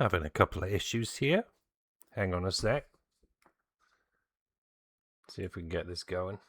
Having a couple of issues here. Hang on a sec. See if we can get this going.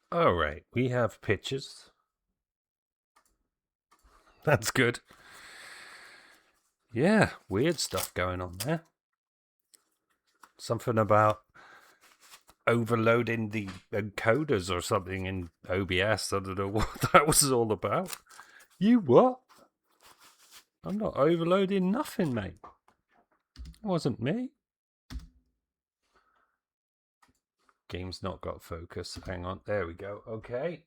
All right, we have pictures. That's good. Yeah, weird stuff going on there. Something about overloading the encoders or something in OBS. I don't know what that was all about. You what? I'm not overloading nothing, mate. It wasn't me. Game's not got focus. Hang on. There we go. Okay.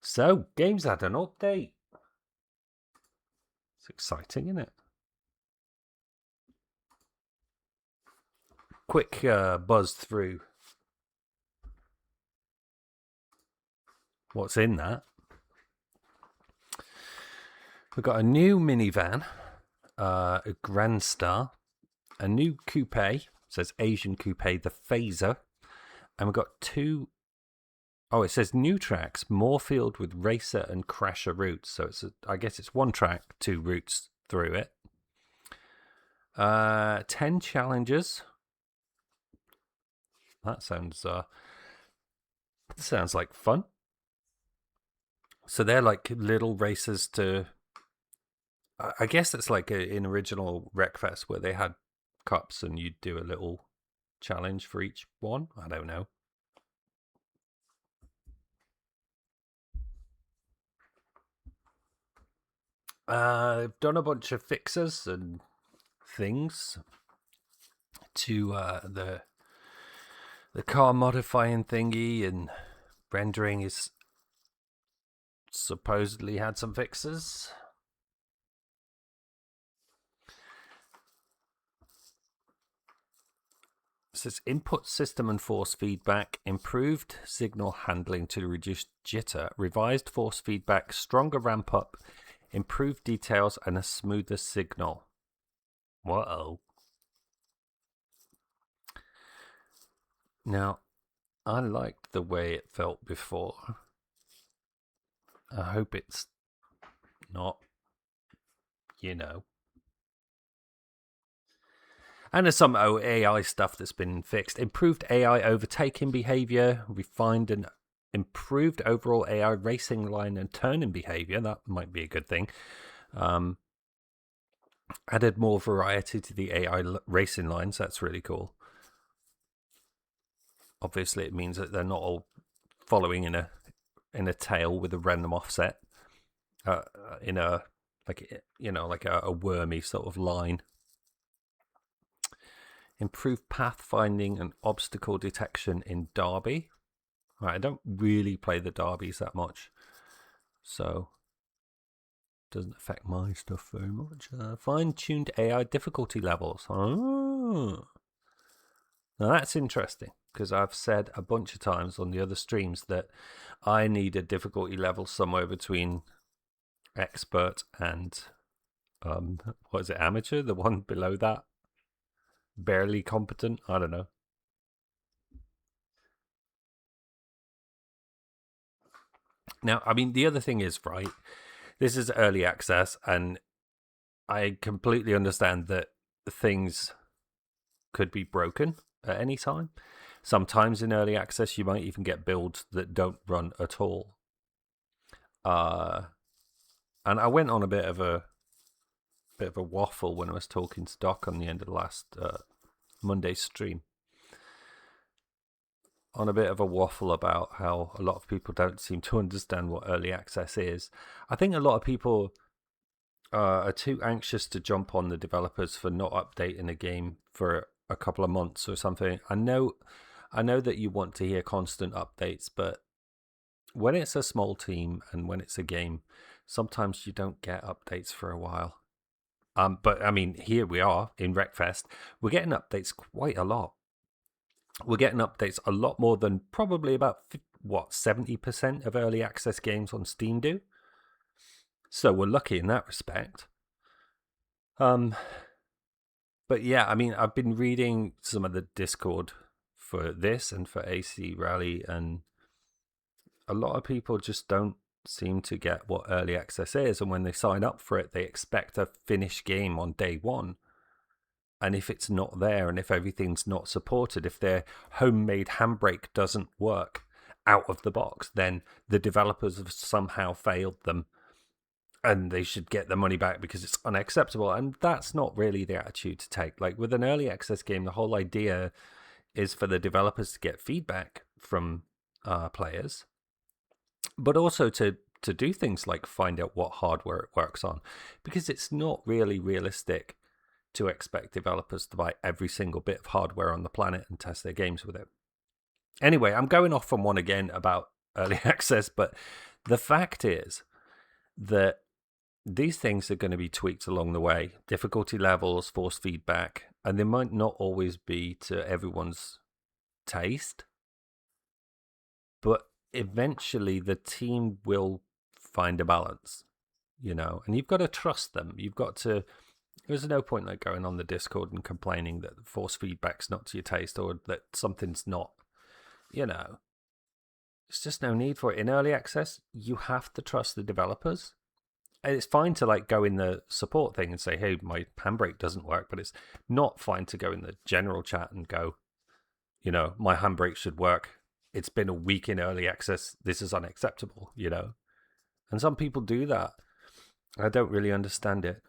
So, game's had an update. It's exciting, isn't it? Quick buzz through what's in that. We've got a new minivan, a Grand Star, a new coupe, it says Asian coupe, the Phaser, and we've got two. Oh, it says new tracks, Moorfield with racer and crasher routes. So I guess it's one track, two routes through it. 10 challenges. That sounds like fun. So they're like little races to. I guess it's like in original Wreckfest where they had cups and you'd do a little challenge for each one. I don't know. They've done a bunch of fixes and things to the car modifying thingy, and rendering is supposedly had some fixes. It says input system and force feedback, improved signal handling to reduce jitter, revised force feedback, stronger ramp up, improved details, and a smoother signal. Whoa. Now, I liked the way it felt before. I hope it's not, And there's some AI stuff that's been fixed. Improved AI overtaking behavior, refined and improved overall AI racing line and turning behavior. That might be a good thing. Added more variety to the AI racing lines. That's really cool. Obviously, it means that they're not all following in a tail with a random offset. In a like a wormy sort of line. Improved pathfinding and obstacle detection in Derby. Right, I don't really play the Derbies that much, so it doesn't affect my stuff very much. Fine-tuned AI difficulty levels. Oh. Now that's interesting, because I've said a bunch of times on the other streams that I need a difficulty level somewhere between expert and what is it, amateur? The one below that? Barely competent? I don't know. Now, I mean, the other thing is, right, this is early access, and I completely understand that things could be broken at any time. Sometimes in early access, you might even get builds that don't run at all. And I went on a bit of a waffle when I was talking to Doc on the end of the last Monday stream. On a bit of a waffle about how a lot of people don't seem to understand what early access is. I think a lot of people are too anxious to jump on the developers for not updating a game for a couple of months or something. I know that you want to hear constant updates, but when it's a small team and when it's a game, sometimes you don't get updates for a while. But I mean, here we are in Wreckfest. We're getting updates quite a lot. We're getting updates a lot more than probably about 70% of early access games on Steam do. So we're lucky in that respect. But yeah, I mean, I've been reading some of the Discord for this and for AC Rally, and a lot of people just don't seem to get what early access is. And when they sign up for it, they expect a finished game on day one. And if it's not there, and if everything's not supported, if their homemade handbrake doesn't work out of the box, then the developers have somehow failed them and they should get the money back because it's unacceptable. And that's not really the attitude to take. Like with an early access game, the whole idea is for the developers to get feedback from players, but also to do things like find out what hardware it works on, because it's not really realistic to expect developers to buy every single bit of hardware on the planet and test their games with it. Anyway, I'm going off on one again about early access, but the fact is that these things are going to be tweaked along the way. Difficulty levels, force feedback, and they might not always be to everyone's taste, but eventually the team will find a balance, and you've got to trust them. You've got to. There's no point like going on the Discord and complaining that the force feedback's not to your taste or that something's not, There's just no need for it. In early access, you have to trust the developers. And it's fine to like go in the support thing and say, hey, my handbrake doesn't work, but it's not fine to go in the general chat and go, my handbrake should work. It's been a week in early access. This is unacceptable, And some people do that. I don't really understand it.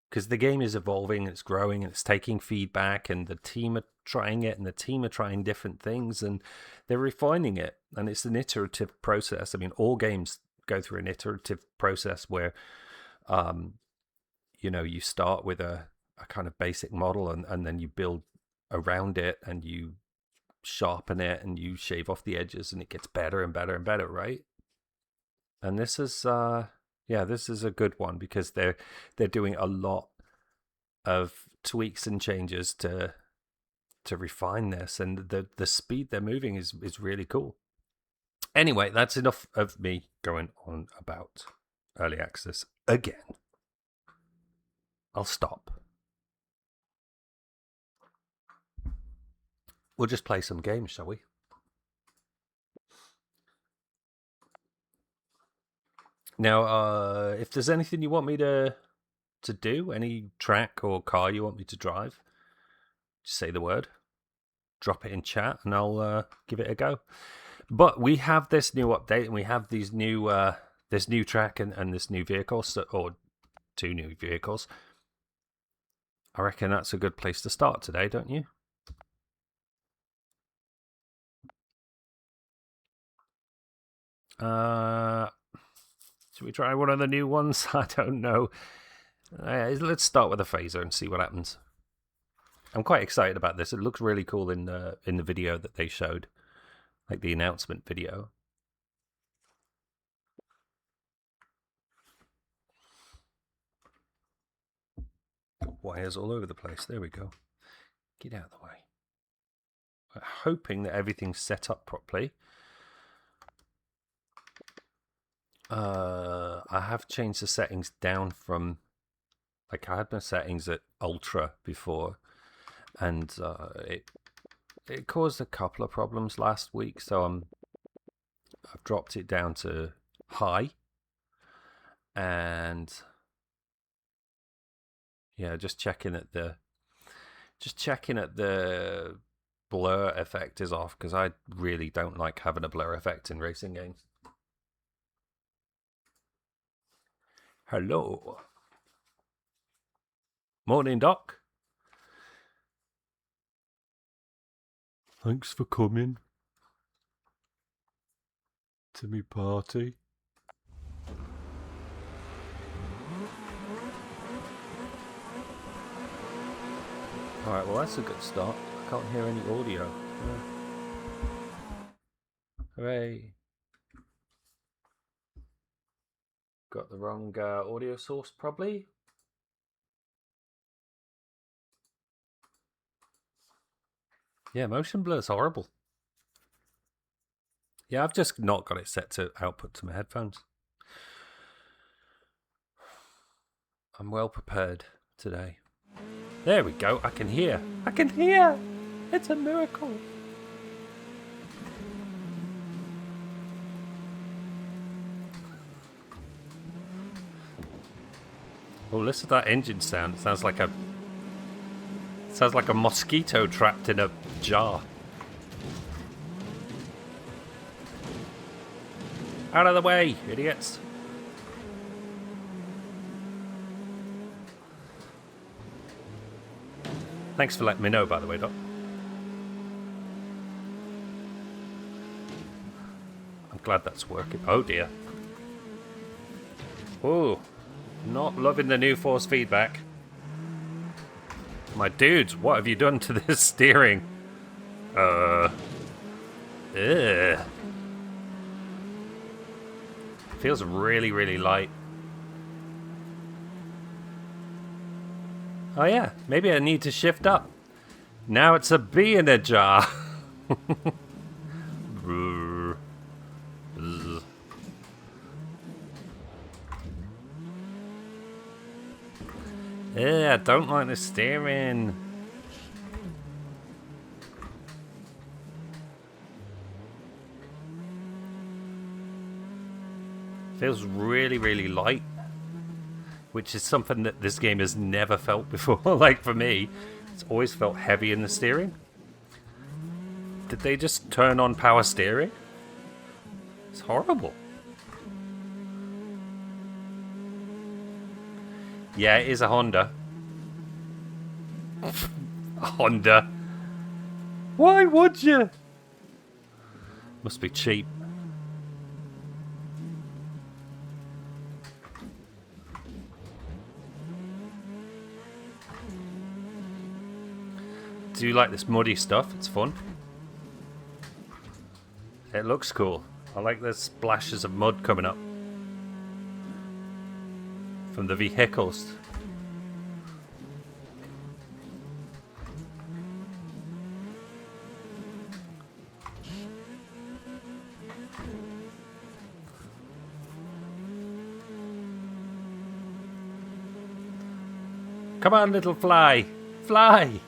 Because the game is evolving, it's growing, and it's taking feedback, and the team are trying it, and the team are trying different things, and they're refining it. And it's an iterative process. I mean, all games go through an iterative process where, you start with a kind of basic model, and then you build around it, and you sharpen it, and you shave off the edges, and it gets better and better and better, right? And this is this is a good one because they're doing a lot of tweaks and changes to refine this, and the speed they're moving is really cool. Anyway, that's enough of me going on about early access again. I'll stop. We'll just play some games, shall we? Now, if there's anything you want me to do, any track or car you want me to drive, just say the word, drop it in chat, and I'll give it a go. But we have this new update, and we have these new this new track and this new vehicle, or two new vehicles. I reckon that's a good place to start today, don't you? Should we try one of the new ones? I don't know. Let's start with a phaser and see what happens. I'm quite excited about this. It looks really cool in the video that they showed, like the announcement video. Wires all over the place. There we go. Get out of the way. I'm hoping that everything's set up properly. I have changed the settings down from, like, I had my settings at ultra before, and it caused a couple of problems last week, so I've dropped it down to high, and yeah, just checking that the blur effect is off, because I really don't like having a blur effect in racing games. Hello. Morning, Doc. Thanks for coming to me party. Alright, well that's a good start. I can't hear any audio. Hooray. Got the wrong audio source probably. Yeah, motion blur is horrible. Yeah, I've just not got it set to output to my headphones. I'm well prepared today. There we go. I can hear. I can hear. It's a miracle. Oh, listen to that engine sound. It sounds like a mosquito trapped in a jar. Out of the way, idiots. Thanks for letting me know, by the way, Doc. I'm glad that's working. Oh, dear. Oh, not loving the new force feedback. My dudes, what have you done to this steering? Ugh. Feels really, really light. Oh yeah, maybe I need to shift up. Now it's a bee in a jar. Yeah, I don't like the steering. Feels really, really light, which is something that this game has never felt before. Like for me, it's always felt heavy in the steering. Did they just turn on power steering? It's horrible. Yeah, it is a Honda. A Honda. Why would you? Must be cheap. Do you like this muddy stuff? It's fun. It looks cool. I like the splashes of mud coming up from the vehicles. Come on, little fly. Fly!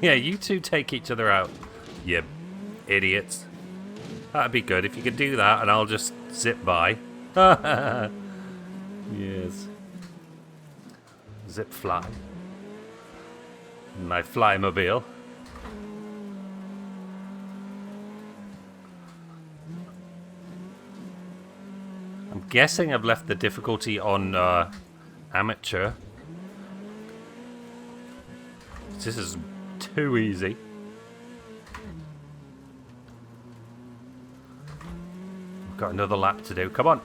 Yeah, you two take each other out, you idiots. That'd be good if you could do that, and I'll just zip by. Yes. Zip fly. My flymobile. I'm guessing I've left the difficulty on amateur. This is too easy. We've got another lap to do. Come on.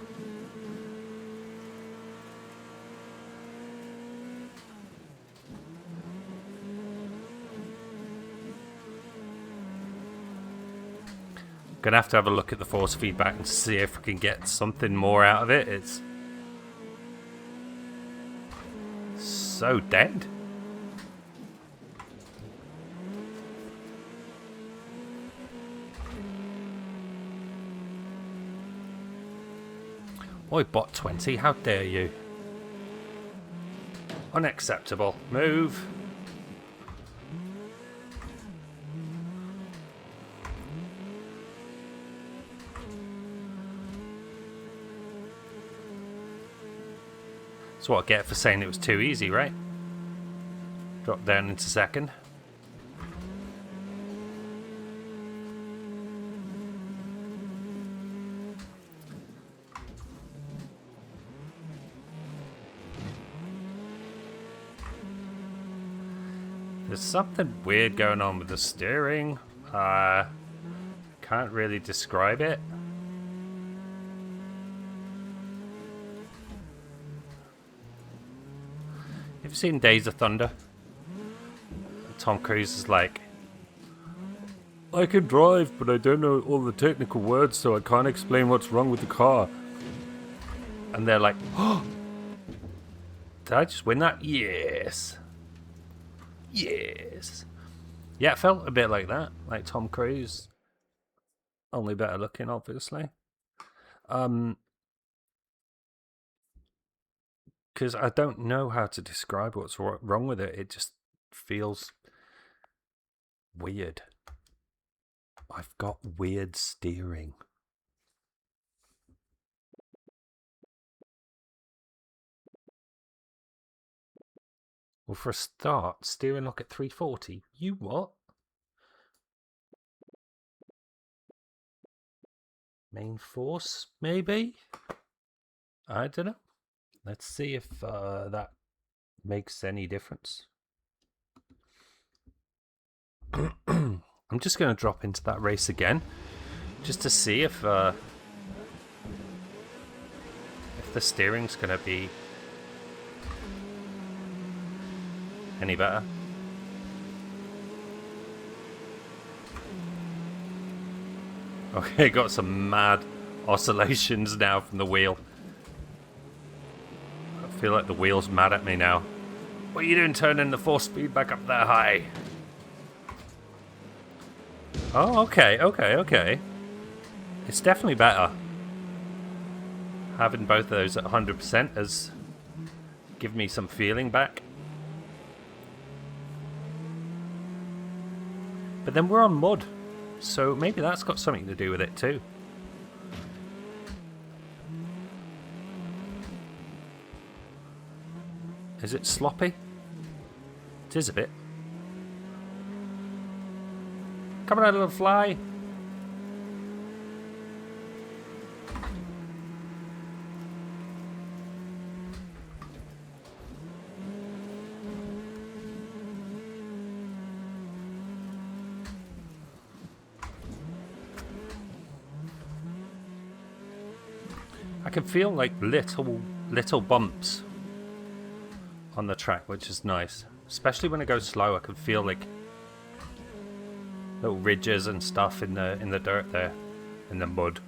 Gonna have to have a look at the force feedback and see if we can get something more out of it. It's so dead. Oi, bot 20, how dare you? Unacceptable. Move. That's what I get for saying it was too easy, right? Drop down into second. There's something weird going on with the steering. Can't really describe it. You've seen Days of Thunder? Tom Cruise is like, I can drive, but I don't know all the technical words, so I can't explain what's wrong with the car. and they're like, oh, did I just win that? Yes. Yes. Yeah, it felt a bit like that, like Tom Cruise. Only better looking, obviously. Because I don't know how to describe what's wrong with it. It just feels weird. I've got weird steering. Well, for a start, steering lock at 340. You what? Main force, maybe? I don't know. Let's see if that makes any difference. I'm just going to drop into that race again, just to see if the steering's going to be any better. Okay, got some mad oscillations now from the wheel. I feel like the wheel's mad at me now. What are you doing turning the force speed back up that high? Oh, okay. It's definitely better. Having both of those at 100% has given me some feeling back. But then we're on mud, so maybe that's got something to do with it too. Is it sloppy? It is a bit. Come on, little fly. I can feel like little bumps on the track, which is nice. Especially when it goes slow, I can feel like little ridges and stuff in the dirt there, in the mud.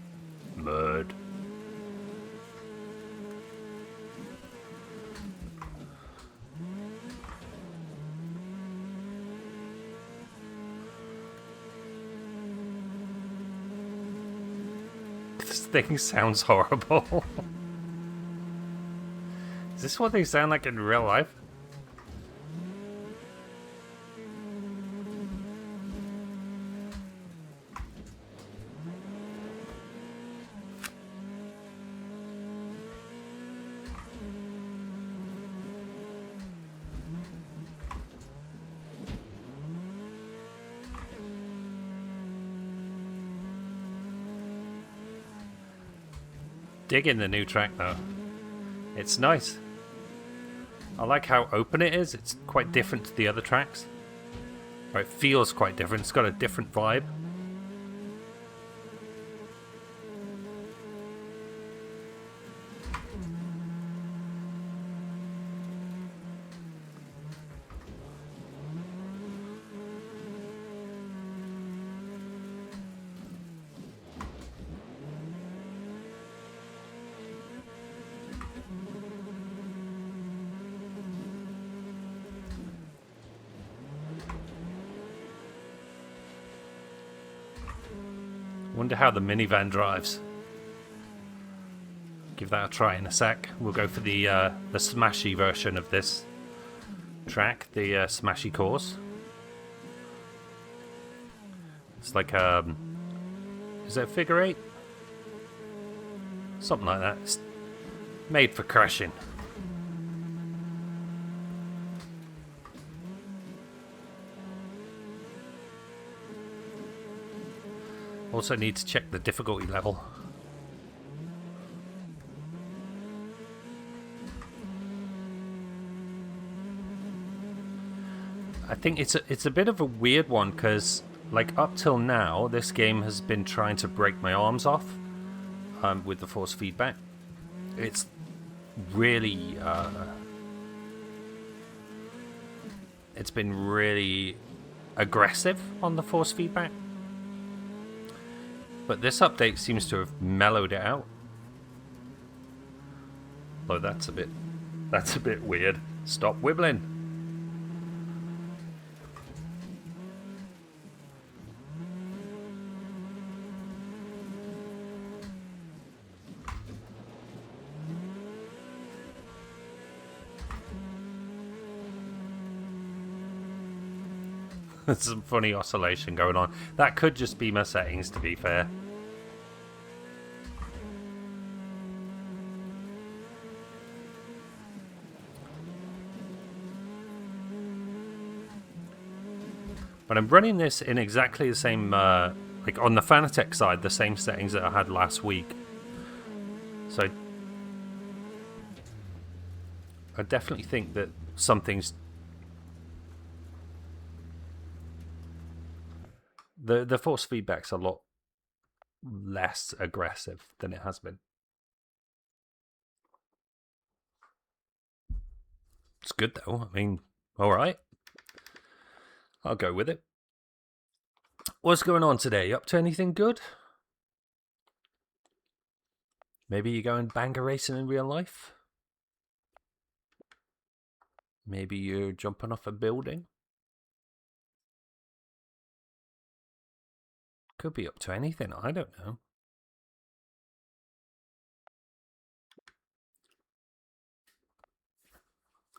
This thing sounds horrible. Is this what they sound like in real life? Digging the new track though. It's nice. I like how open it is. It's quite different to the other tracks. Or it feels quite different. It's got a different vibe. Wonder how the minivan drives. Give that a try in a sec. We'll go for the smashy version of this track, the smashy course. It's like is it a figure eight? Something like that. It's made for crashing. Also need to check the difficulty level. I think it's a bit of a weird one because, like, up till now, this game has been trying to break my arms off with the force feedback. It's really it's been really aggressive on the force feedback. But this update seems to have mellowed it out. Oh, that's a bit weird. Stop wibbling. There's some funny oscillation going on. That could just be my settings, to be fair. But I'm running this in exactly the same, like on the Fanatec side, the same settings that I had last week. So I definitely think that something's... The force feedback's a lot less aggressive than it has been. It's good though. I mean, alright. I'll go with it. What's going on today? Up to anything good? Maybe you're going banger racing in real life? Maybe you're jumping off a building? Could be up to anything, I don't know.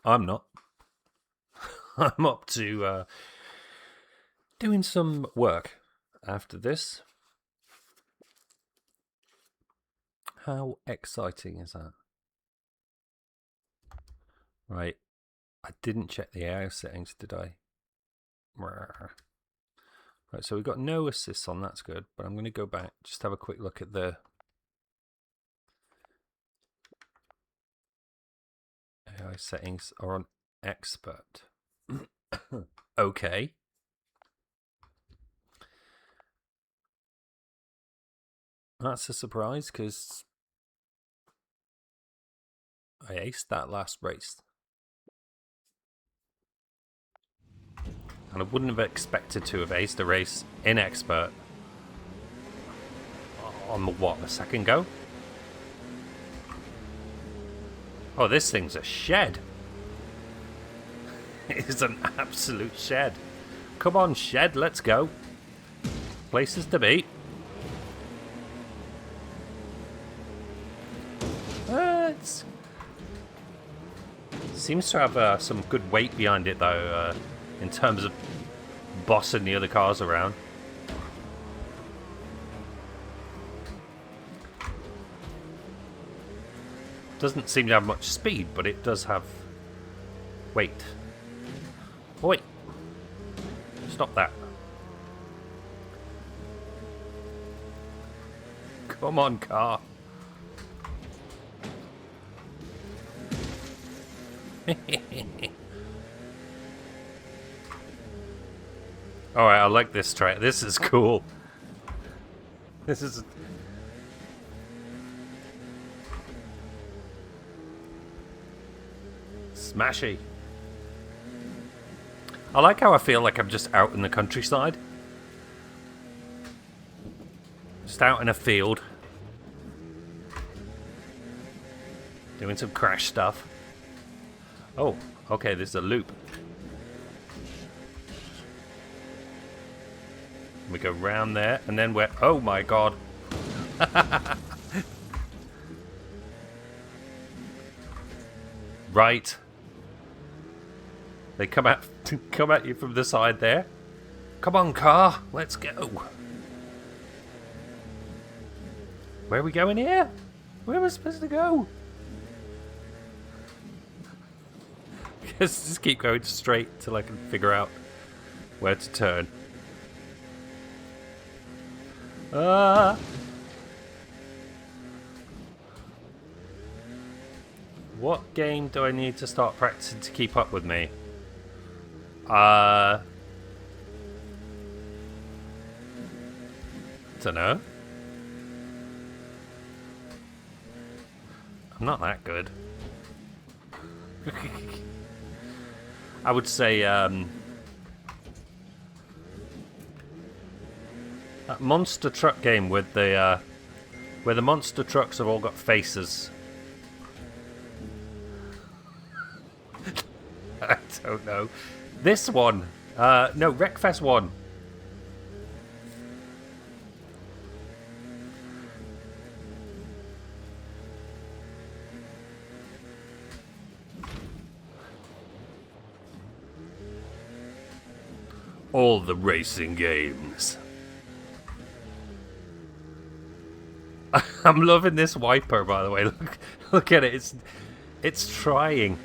I'm not. I'm up to doing some work after this. How exciting is that? Right. I didn't check the AI settings, did I? Right, so we've got no assists on, that's good. But I'm going to go back, just have a quick look at the AI settings are on expert. Okay. That's a surprise, because I aced that last race. And I wouldn't have expected to have aced a race in expert on the, what, the second go? Oh, this thing's a shed. It is an absolute shed. Come on, shed, let's go. Places to be. It seems to have some good weight behind it, though, in terms of bossing the other cars around. Doesn't seem to have much speed, but it does have weight. Oi! Stop that. Come on, car. Alright, I like this track. This is cool. This is... smashy. I like how I feel like I'm just out in the countryside. Just out in a field. Doing some crash stuff. Oh, okay, there's a loop. We go round there, and then we're... oh my god. Right. They come at you from the side there. Come on, car, let's go. Where are we going here? Where am I supposed to go? Just keep going straight till I can figure out where to turn. What game do I need to start practicing to keep up with me? Dunno. I'm not that good. I would say that monster truck game with the where the monster trucks have all got faces. I don't know. This one. No, Wreckfest 1. All the racing games. I'm loving this wiper, by the way. Look at it. It's trying.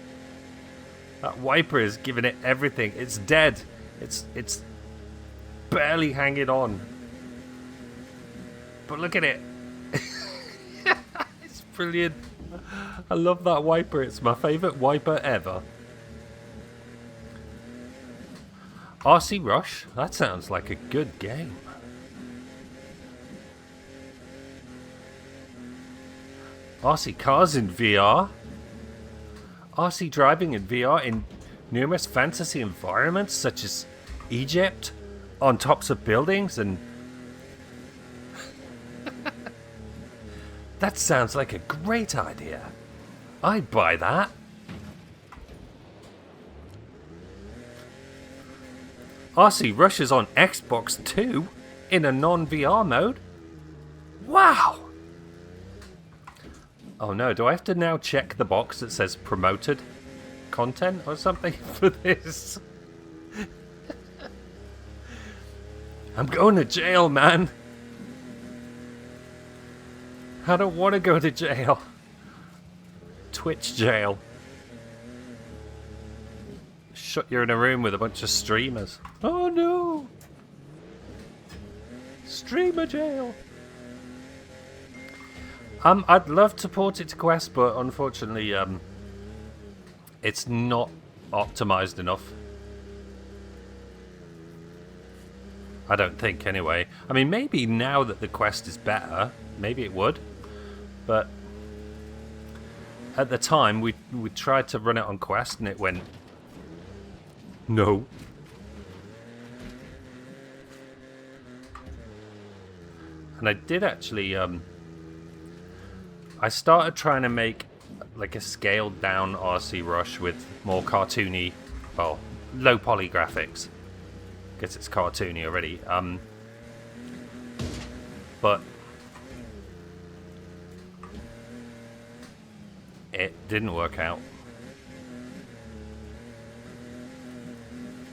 That wiper is giving it everything. It's dead. It's barely hanging on. But look at it. It's brilliant. I love that wiper. It's my favourite wiper ever. RC Rush? That sounds like a good game. RC cars in VR? RC driving in VR in numerous fantasy environments such as Egypt, on tops of buildings, and that sounds like a great idea. I'd buy that. RC Rush is on Xbox too, in a non-VR mode. Wow! Oh no, do I have to now check the box that says promoted content or something for this? I'm going to jail, man. I don't want to go to jail. Twitch jail. Shut you in a room with a bunch of streamers. Oh no! Streamer jail. I'd love to port it to Quest, but unfortunately, it's not optimized enough. I don't think, anyway. I mean, maybe now that the Quest is better, maybe it would. But at the time, we tried to run it on Quest, and it went no. And I did actually. I started trying to make like a scaled down RC Rush with more cartoony, well, low poly graphics. Guess it's cartoony already. But it didn't work out.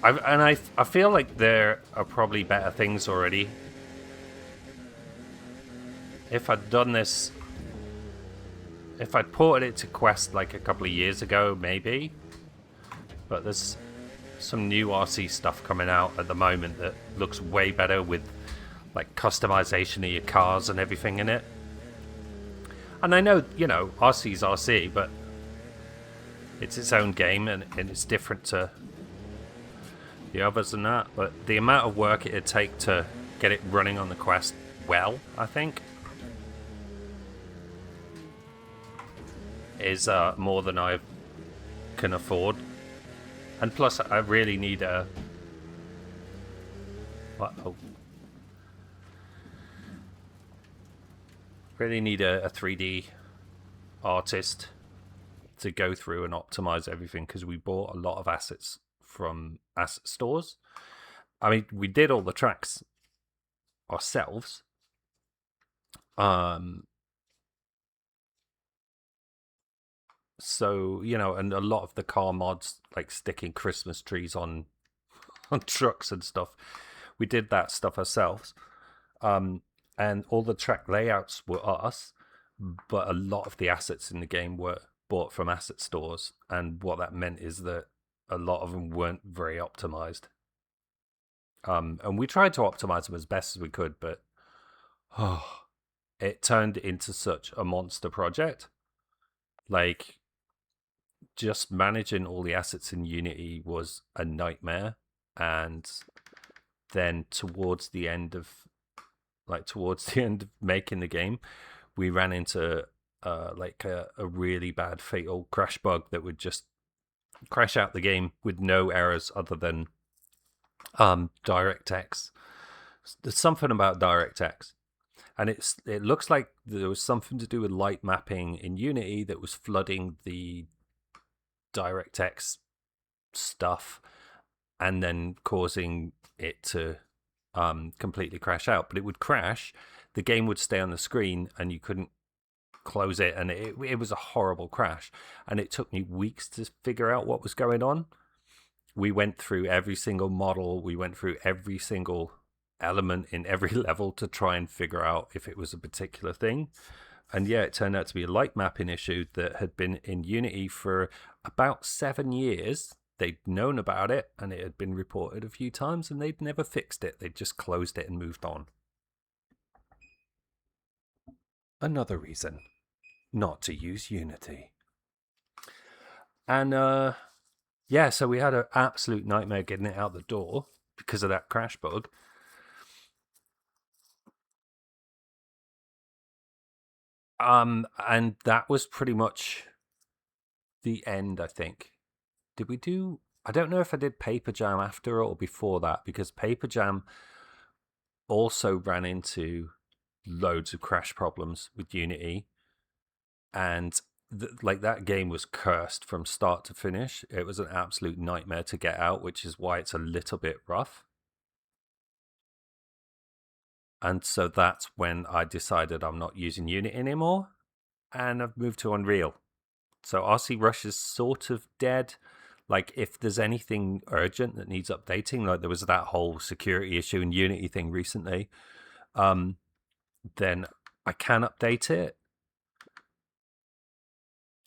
I feel like there are probably better things already. If I'd done this. If I'd ported it to Quest like a couple of years ago, maybe. But there's some new RC stuff coming out at the moment that looks way better with like customization of your cars and everything in it. And I know, you know, RC's RC, but it's its own game and it's different to the others and that. But the amount of work it'd take to get it running on the Quest well, I think, is more than I can afford. And plus, I really need a... Oh. Really need a 3D artist to go through and optimize everything, because we bought a lot of assets from asset stores. I mean, we did all the tracks ourselves. So, you know, and a lot of the car mods, like sticking Christmas trees on trucks and stuff, we did that stuff ourselves. And all the track layouts were us, but a lot of the assets in the game were bought from asset stores. And what that meant is that a lot of them weren't very optimized. And we tried to optimize them as best as we could, but it turned into such a monster project. Like, just managing all the assets in Unity was a nightmare. And then towards the end of making the game, we ran into a really bad fatal crash bug that would just crash out the game with no errors other than DirectX. There's something about DirectX, and it looks like there was something to do with light mapping in Unity that was flooding the DirectX stuff and then causing it to completely crash out. But it would crash, the game would stay on the screen, and you couldn't close it, and it was a horrible crash. And it took me weeks to figure out what was going on. We went through every single model, we went through every single element in every level to try and figure out if it was a particular thing. And yeah, it turned out to be a light mapping issue that had been in Unity for about 7 years. They'd known about it, and it had been reported a few times, and they'd never fixed it. They'd just closed it and moved on. Another reason not to use Unity. And yeah, so we had an absolute nightmare getting it out the door because of that crash bug. And that was pretty much the end, I think. Did we do... I don't know if I did Paper Jam after or before that, because Paper Jam also ran into loads of crash problems with Unity. And like that game was cursed from start to finish. It was an absolute nightmare to get out, which is why it's a little bit rough. And so that's when I decided I'm not using Unity anymore, and I've moved to Unreal. So RC Rush is sort of dead. Like, if there's anything urgent that needs updating, like there was that whole security issue in Unity thing recently, then I can update it.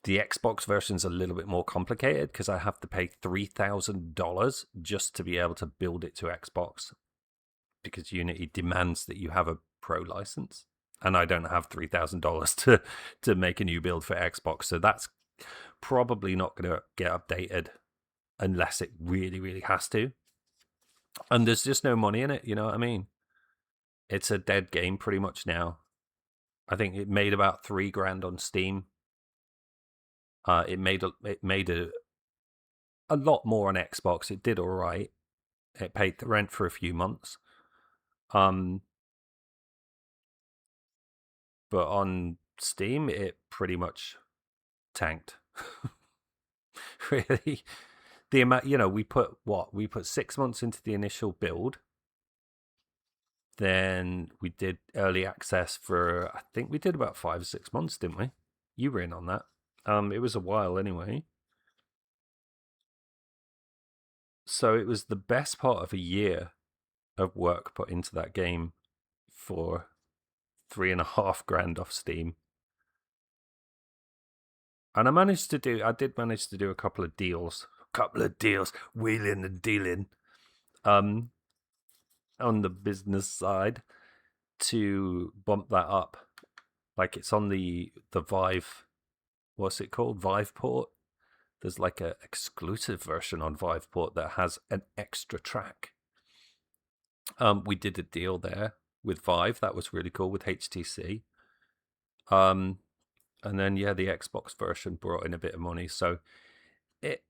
The Xbox version's a little bit more complicated because I have to pay $3,000 just to be able to build it to Xbox, because Unity demands that you have a pro license, and I don't have $3,000 to make a new build for Xbox. So that's probably not going to get updated unless it really, really has to. And there's just no money in it, you know what I mean? It's a dead game pretty much now. I think it made about $3,000 on Steam. It made a lot more on Xbox. It did all right. It paid the rent for a few months. But on Steam, it pretty much tanked. Really, the amount, we put 6 months into the initial build. Then we did early access for, I think we did about 5 or 6 months, didn't we? You were in on that. It was a while anyway. So it was the best part of a year of work put into that game for $3,500 off Steam. And I did manage to do a couple of deals, wheeling and dealing, on the business side to bump that up. Like, it's on the Vive, what's it called? Viveport. There's like an exclusive version on Viveport that has an extra track. We did a deal there with Vive. That was really cool, with HTC. And then, yeah, the Xbox version brought in a bit of money. So it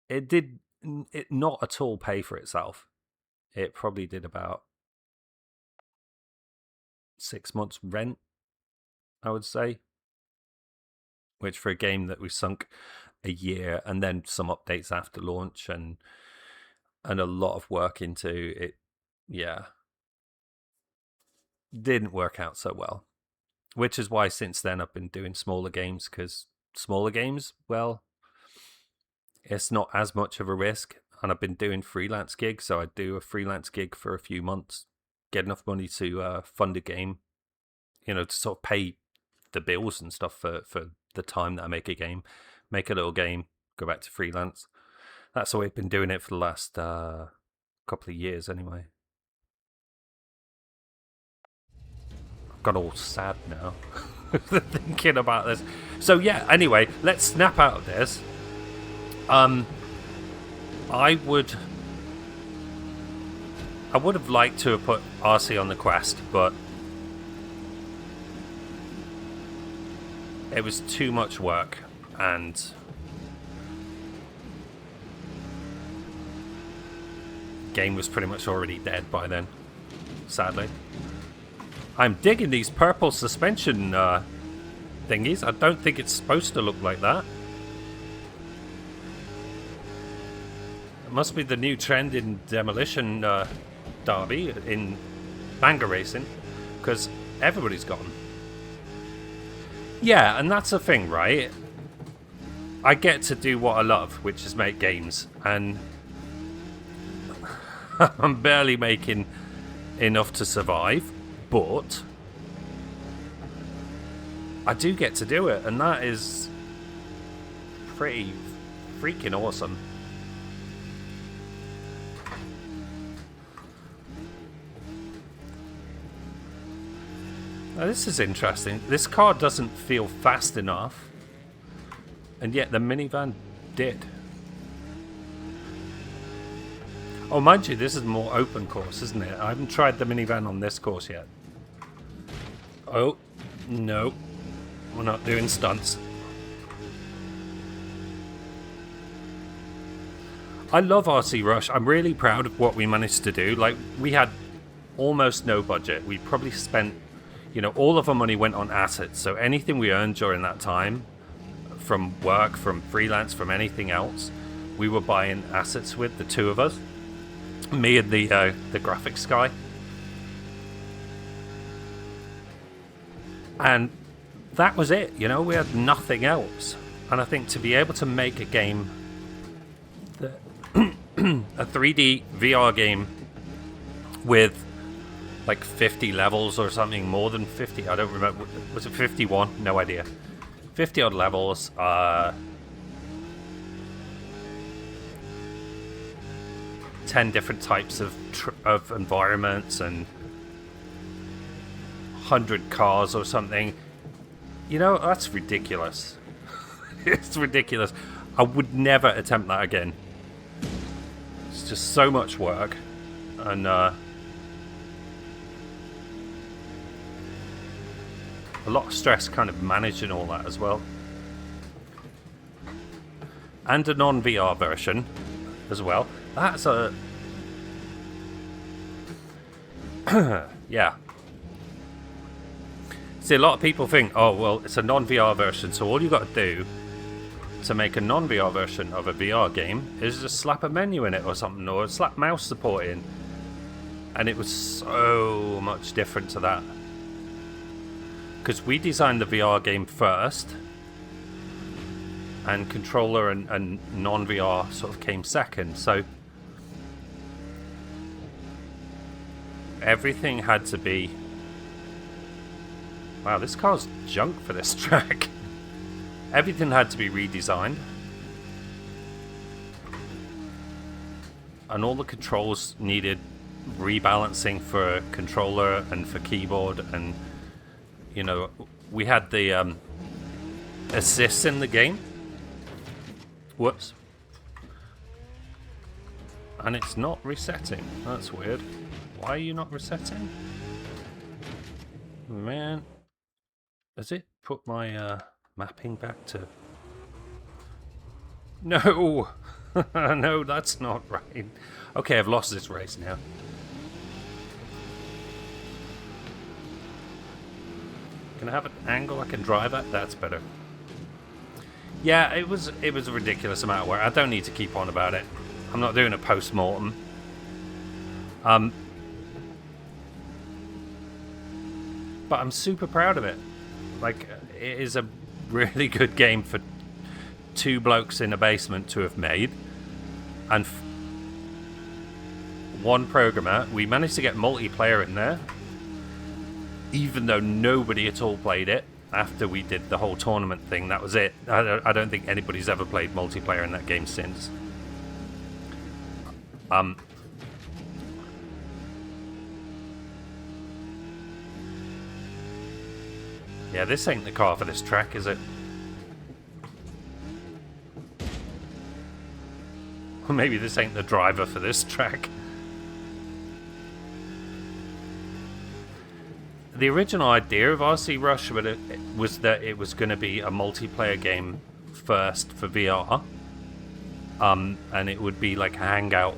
did not at all pay for itself. It probably did about 6 months rent, I would say. Which, for a game that we sunk a year and then some updates after launch and a lot of work into it, yeah, didn't work out so well. Which is why since then I've been doing smaller games, because smaller games, well, it's not as much of a risk. And I've been doing freelance gigs, so I do a freelance gig for a few months, get enough money to fund a game, to sort of pay the bills and stuff for the time that I make a game, make a little game, go back to freelance. That's the way I've been doing it for the last couple of years anyway. I've got all sad now thinking about this. So yeah, anyway, let's snap out of this. I would have liked to have put RC on the Quest, but it was too much work, and the game was pretty much already dead by then, sadly. I'm digging these purple suspension thingies. I don't think it's supposed to look like that. must be the new trend in demolition derby in banger racing, because everybody's got them. Yeah, and that's the thing, right? I get to do what I love, which is make games, and I'm barely making enough to survive, but I do get to do it, and that is pretty freaking awesome. Now, this is interesting. This car doesn't feel fast enough, and yet the minivan did. Oh, mind you, this is a more open course, isn't it? I haven't tried the minivan on this course yet. Oh, no. We're not doing stunts. I love RC Rush. I'm really proud of what we managed to do. Like, we had almost no budget. We probably spent, you know, all of our money went on assets. So anything we earned during that time, from work, from freelance, from anything else, we were buying assets with, the two of us. Me and the graphics guy. And that was it, you know, we had nothing else. And I think to be able to make a game, that a 3D VR game with like 50 levels or something, more than 50, I don't remember, was it 51? No idea. 50 odd levels, 10 different types of environments and 100 cars or something. You know, that's ridiculous. It's ridiculous. I would never attempt that again. It's just so much work. And a lot of stress kind of managing all that as well. And a non-VR version as well. That's a... yeah. See, a lot of people think, oh, well, it's a non-VR version, so all you got to do to make a non-VR version of a VR game is just slap a menu in it or something, or slap mouse support in. And it was so much different to that. Because we designed the VR game first, and controller and non-VR sort of came second, so everything had to be... Wow, this car's junk for this track. Everything had to be redesigned. And all the controls needed rebalancing for controller and for keyboard. And, you know, we had the assists in the game. Whoops. And it's not resetting. That's weird. Why are you not resetting? Man. Does it put my mapping back to... No! No, that's not right. Okay, I've lost this race now. Can I have an angle I can drive at? That's better. Yeah, it was a ridiculous amount of work. I don't need to keep on about it. I'm not doing a post-mortem. But I'm super proud of it. Like, it is a really good game for two blokes in a basement to have made. And one programmer. We managed to get multiplayer in there, even though nobody at all played it. After we did the whole tournament thing, that was it. I don't think anybody's ever played multiplayer in that game since. Yeah, this ain't the car for this track, is it? Or maybe this ain't the driver for this track. The original idea of RC Rush was that it was going to be a multiplayer game first for VR. And it would be like a hangout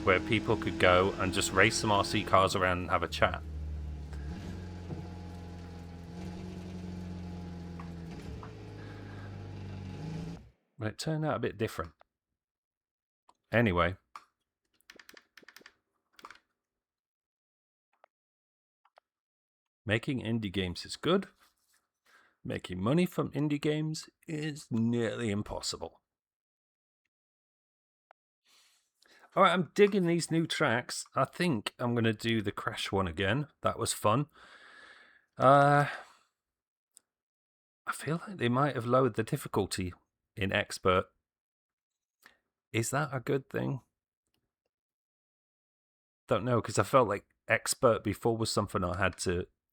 where people could go and just race some RC cars around and have a chat. But it turned out a bit different. Anyway. Making indie games is good. Making money from indie games is nearly impossible. Alright, I'm digging these new tracks. I think I'm going to do the Crash one again. That was fun. I feel like they might have lowered the difficulty in Expert. Is that a good thing? Don't know, because I felt like Expert before was something I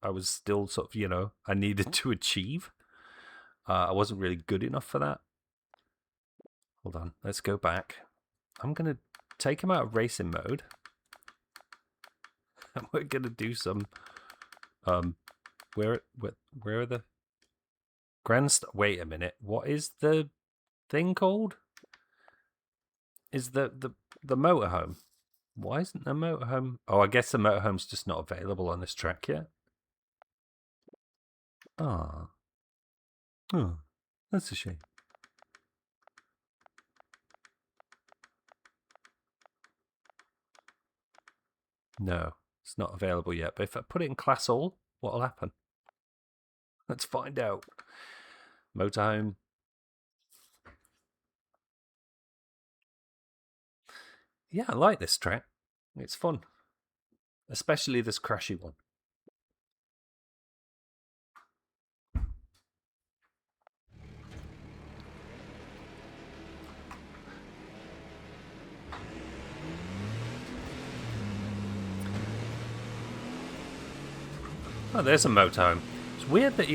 was still sort of, I needed to achieve. I wasn't really good enough for that. Hold on, let's go back. I'm going to take him out of racing mode. And we're going to do some, where are the wait a minute, what is the thing called? Is the motorhome? Why isn't the motorhome? Oh, I guess the motorhome's just not available on this track yet. Ah. Oh, that's a shame. No, it's not available yet. But if I put it in Class All, what'll happen? Let's find out. Motorhome. Yeah, I like this track. It's fun. Especially this crashy one. Oh, there's a motorhome. It's weird that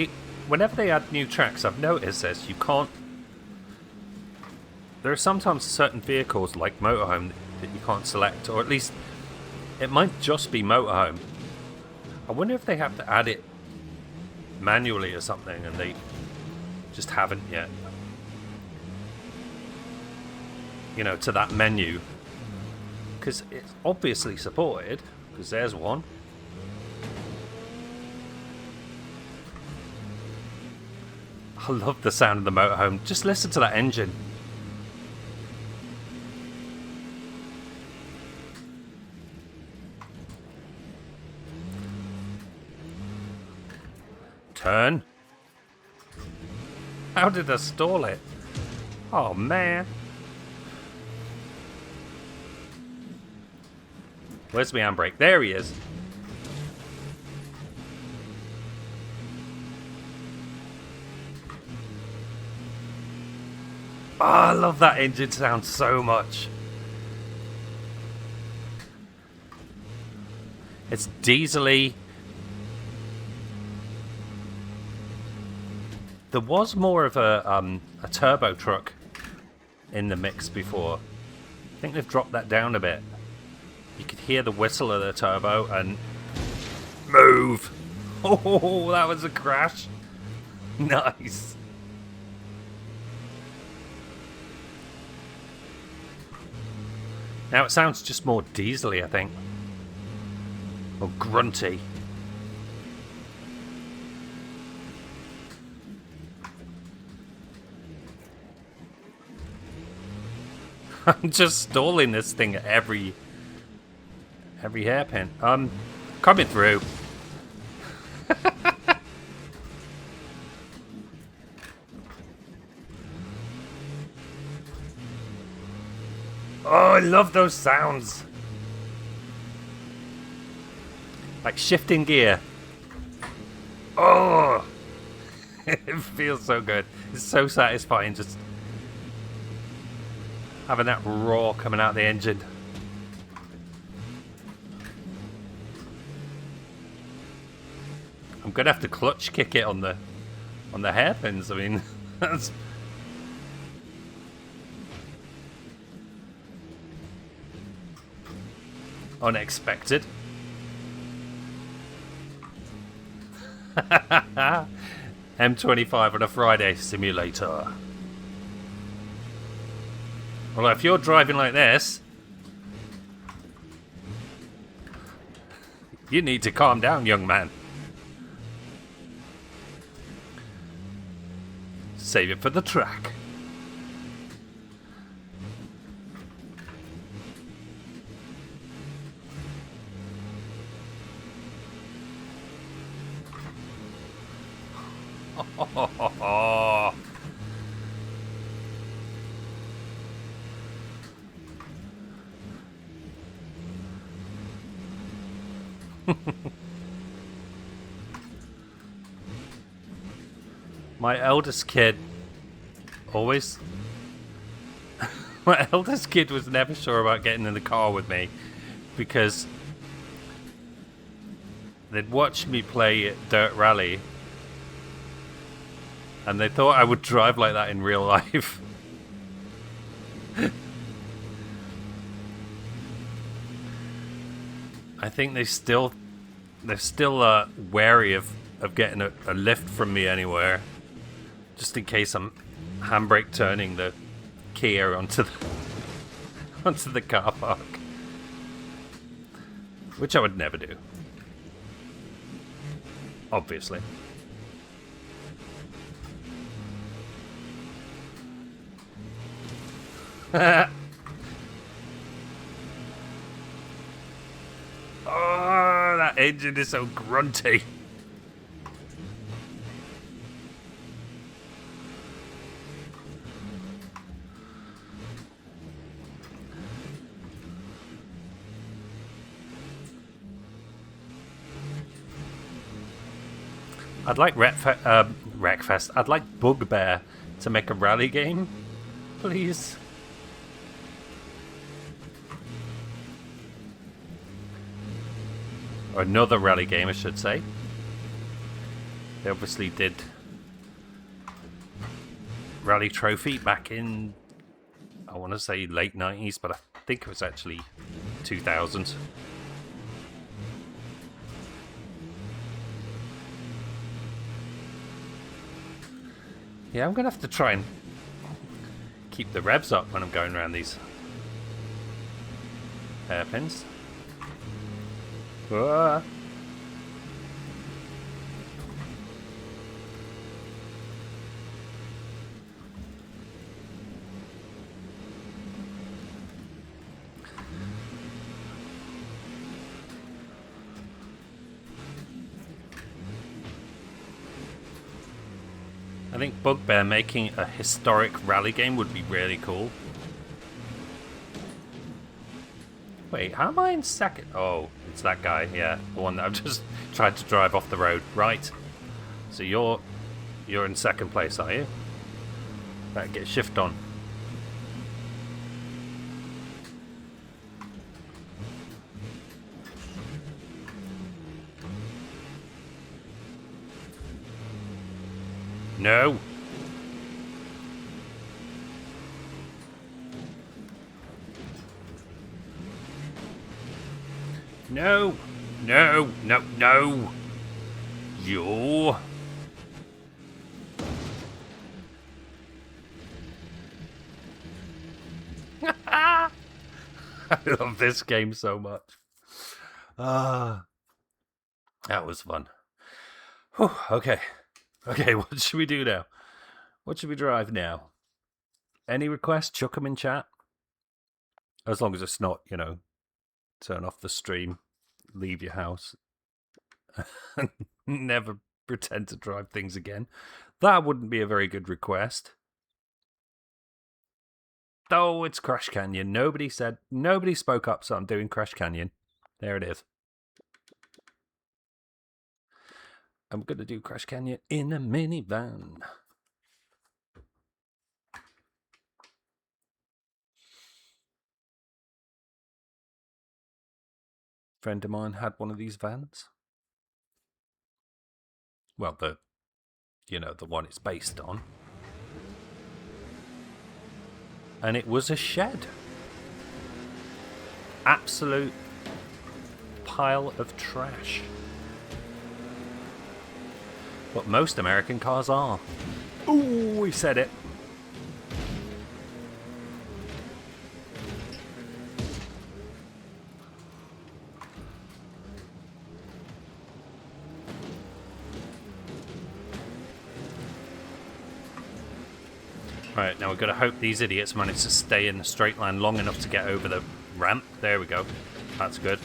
whenever they add new tracks, I've noticed this, you can't... There are sometimes certain vehicles like motorhome that you can't select, or at least it might just be motorhome. I wonder if they have to add it manually or something, and they just haven't yet. To that menu. Because it's obviously supported, because there's one. I love the sound of the motorhome. Just listen to that engine. Turn. How did I stall it? Oh, man. Where's my handbrake? There he is. Oh, I love that engine sound so much. It's diesel-y. There was more of a turbo truck in the mix before. I think they've dropped that down a bit. You could hear the whistle of the turbo and... Move! Oh, that was a crash. Nice. Now it sounds just more diesel-y, I think. Or grunty. I'm just stalling this thing at every hairpin. Coming through. Oh, I love those sounds. Like shifting gear. Oh, it feels so good. It's so satisfying just having that roar coming out of the engine. I'm gonna have to clutch kick it on the hairpins. I mean, that's unexpected. M25 on a Friday simulator. Well, if you're driving like this, you need to calm down, young man. Save it for the track. My eldest kid always... My eldest kid was never sure about getting in the car with me because they'd watch me play Dirt Rally and they thought I would drive like that in real life. I think they're still wary of getting a lift from me anywhere, just in case I'm handbrake turning the Kia onto the car park, which I would never do, obviously. Oh, that engine is so grunty. I'd like Wreckfest. I'd like Bugbear to make a rally game, please. Or another rally game, I should say. They obviously did Rally Trophy back in, I want to say late 90s, but I think it was actually 2000s. Yeah, I'm going to have to try and keep the revs up when I'm going around these hairpins. Whoa. I think Bugbear making a historic rally game would be really cool. Wait, how am I in second? Oh, it's that guy, yeah. The one that I've just tried to drive off the road. Right. So you're in second place, are you? Better get shift on. No. No. No. No. No. You. I love this game so much. That was fun. Whew, okay. Okay, what should we do now? What should we drive now? Any requests? Chuck them in chat. As long as it's not, turn off the stream, leave your house, and never pretend to drive things again. That wouldn't be a very good request. Oh, it's Crash Canyon. Nobody spoke up, so I'm doing Crash Canyon. There it is. I'm going to do Crash Canyon in a minivan. Friend of mine had one of these vans. Well, the one it's based on. And it was a shed. Absolute pile of trash. But most American cars are. Ooh, we said it. Right, now we've got to hope these idiots manage to stay in the straight line long enough to get over the ramp. There we go. That's good.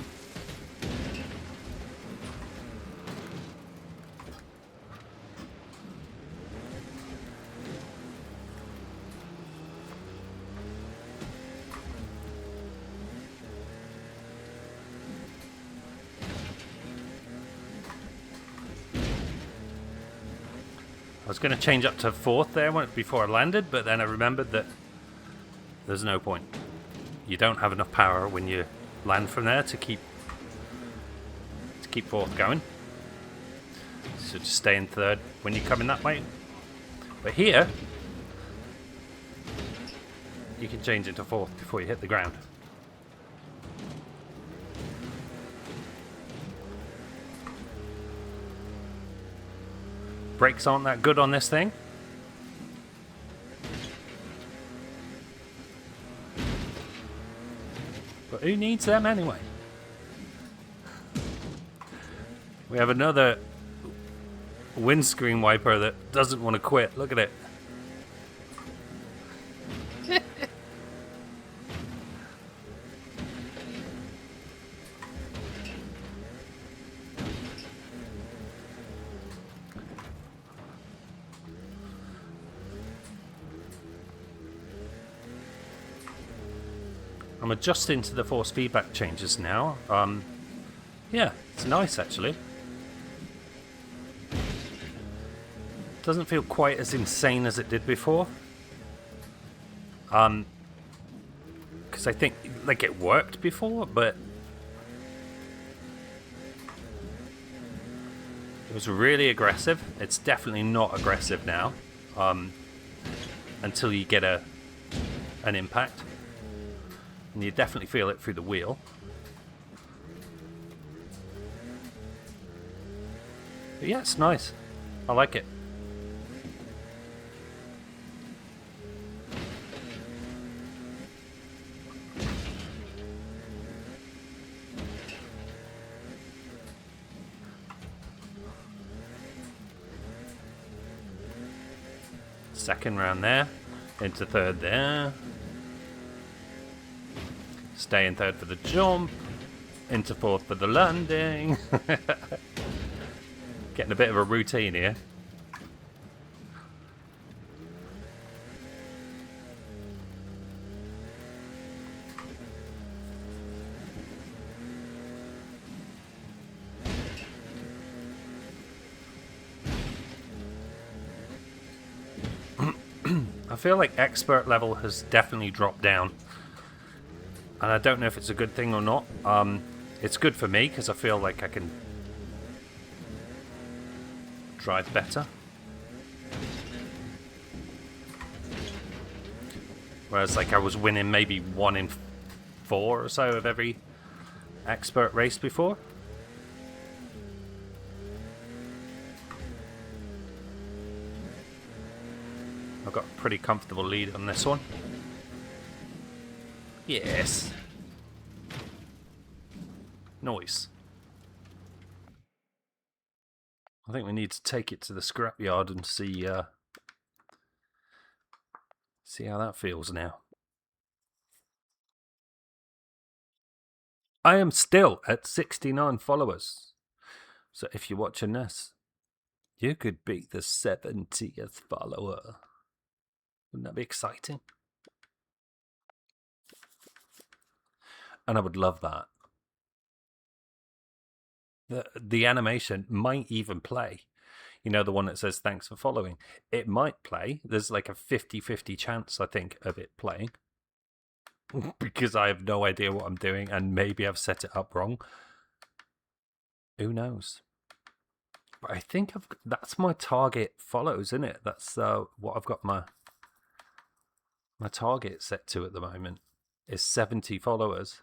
I was going to change up to fourth there before I landed, but then I remembered that there's no point. You don't have enough power when you land from there to keep fourth going. So just stay in third when you come in that way. But here, you can change it to fourth before you hit the ground. Brakes aren't that good on this thing. But who needs them anyway? We have another windscreen wiper that doesn't want to quit. Look at it. I'm adjusting to the force feedback changes now. Yeah, it's nice actually. Doesn't feel quite as insane as it did before. Because I think like it worked before, but it was really aggressive. It's definitely not aggressive now. Until you get an impact. And you definitely feel it through the wheel. But yeah, it's nice. I like it. Second round there. Into third there. Stay in third for the jump. Into fourth for the landing. Getting a bit of a routine here. I feel like expert level has definitely dropped down. And I don't know if it's a good thing or not. It's good for me because I feel like I can drive better. Whereas like I was winning maybe 1 in 4 or so of every expert race before. I've got a pretty comfortable lead on this one. Yes. Nice. I think we need to take it to the scrapyard and see how that feels now. I am still at 69 followers. So if you're watching this, you could be the 70th follower. Wouldn't that be exciting? And I would love that. The animation might even play. You know, the one that says thanks for following. It might play. There's like a 50-50 chance, I think, of it playing. Because I have no idea what I'm doing and maybe I've set it up wrong. Who knows? But I think that's my target follows, isn't it? That's what I've got my target set to at the moment is 70 followers.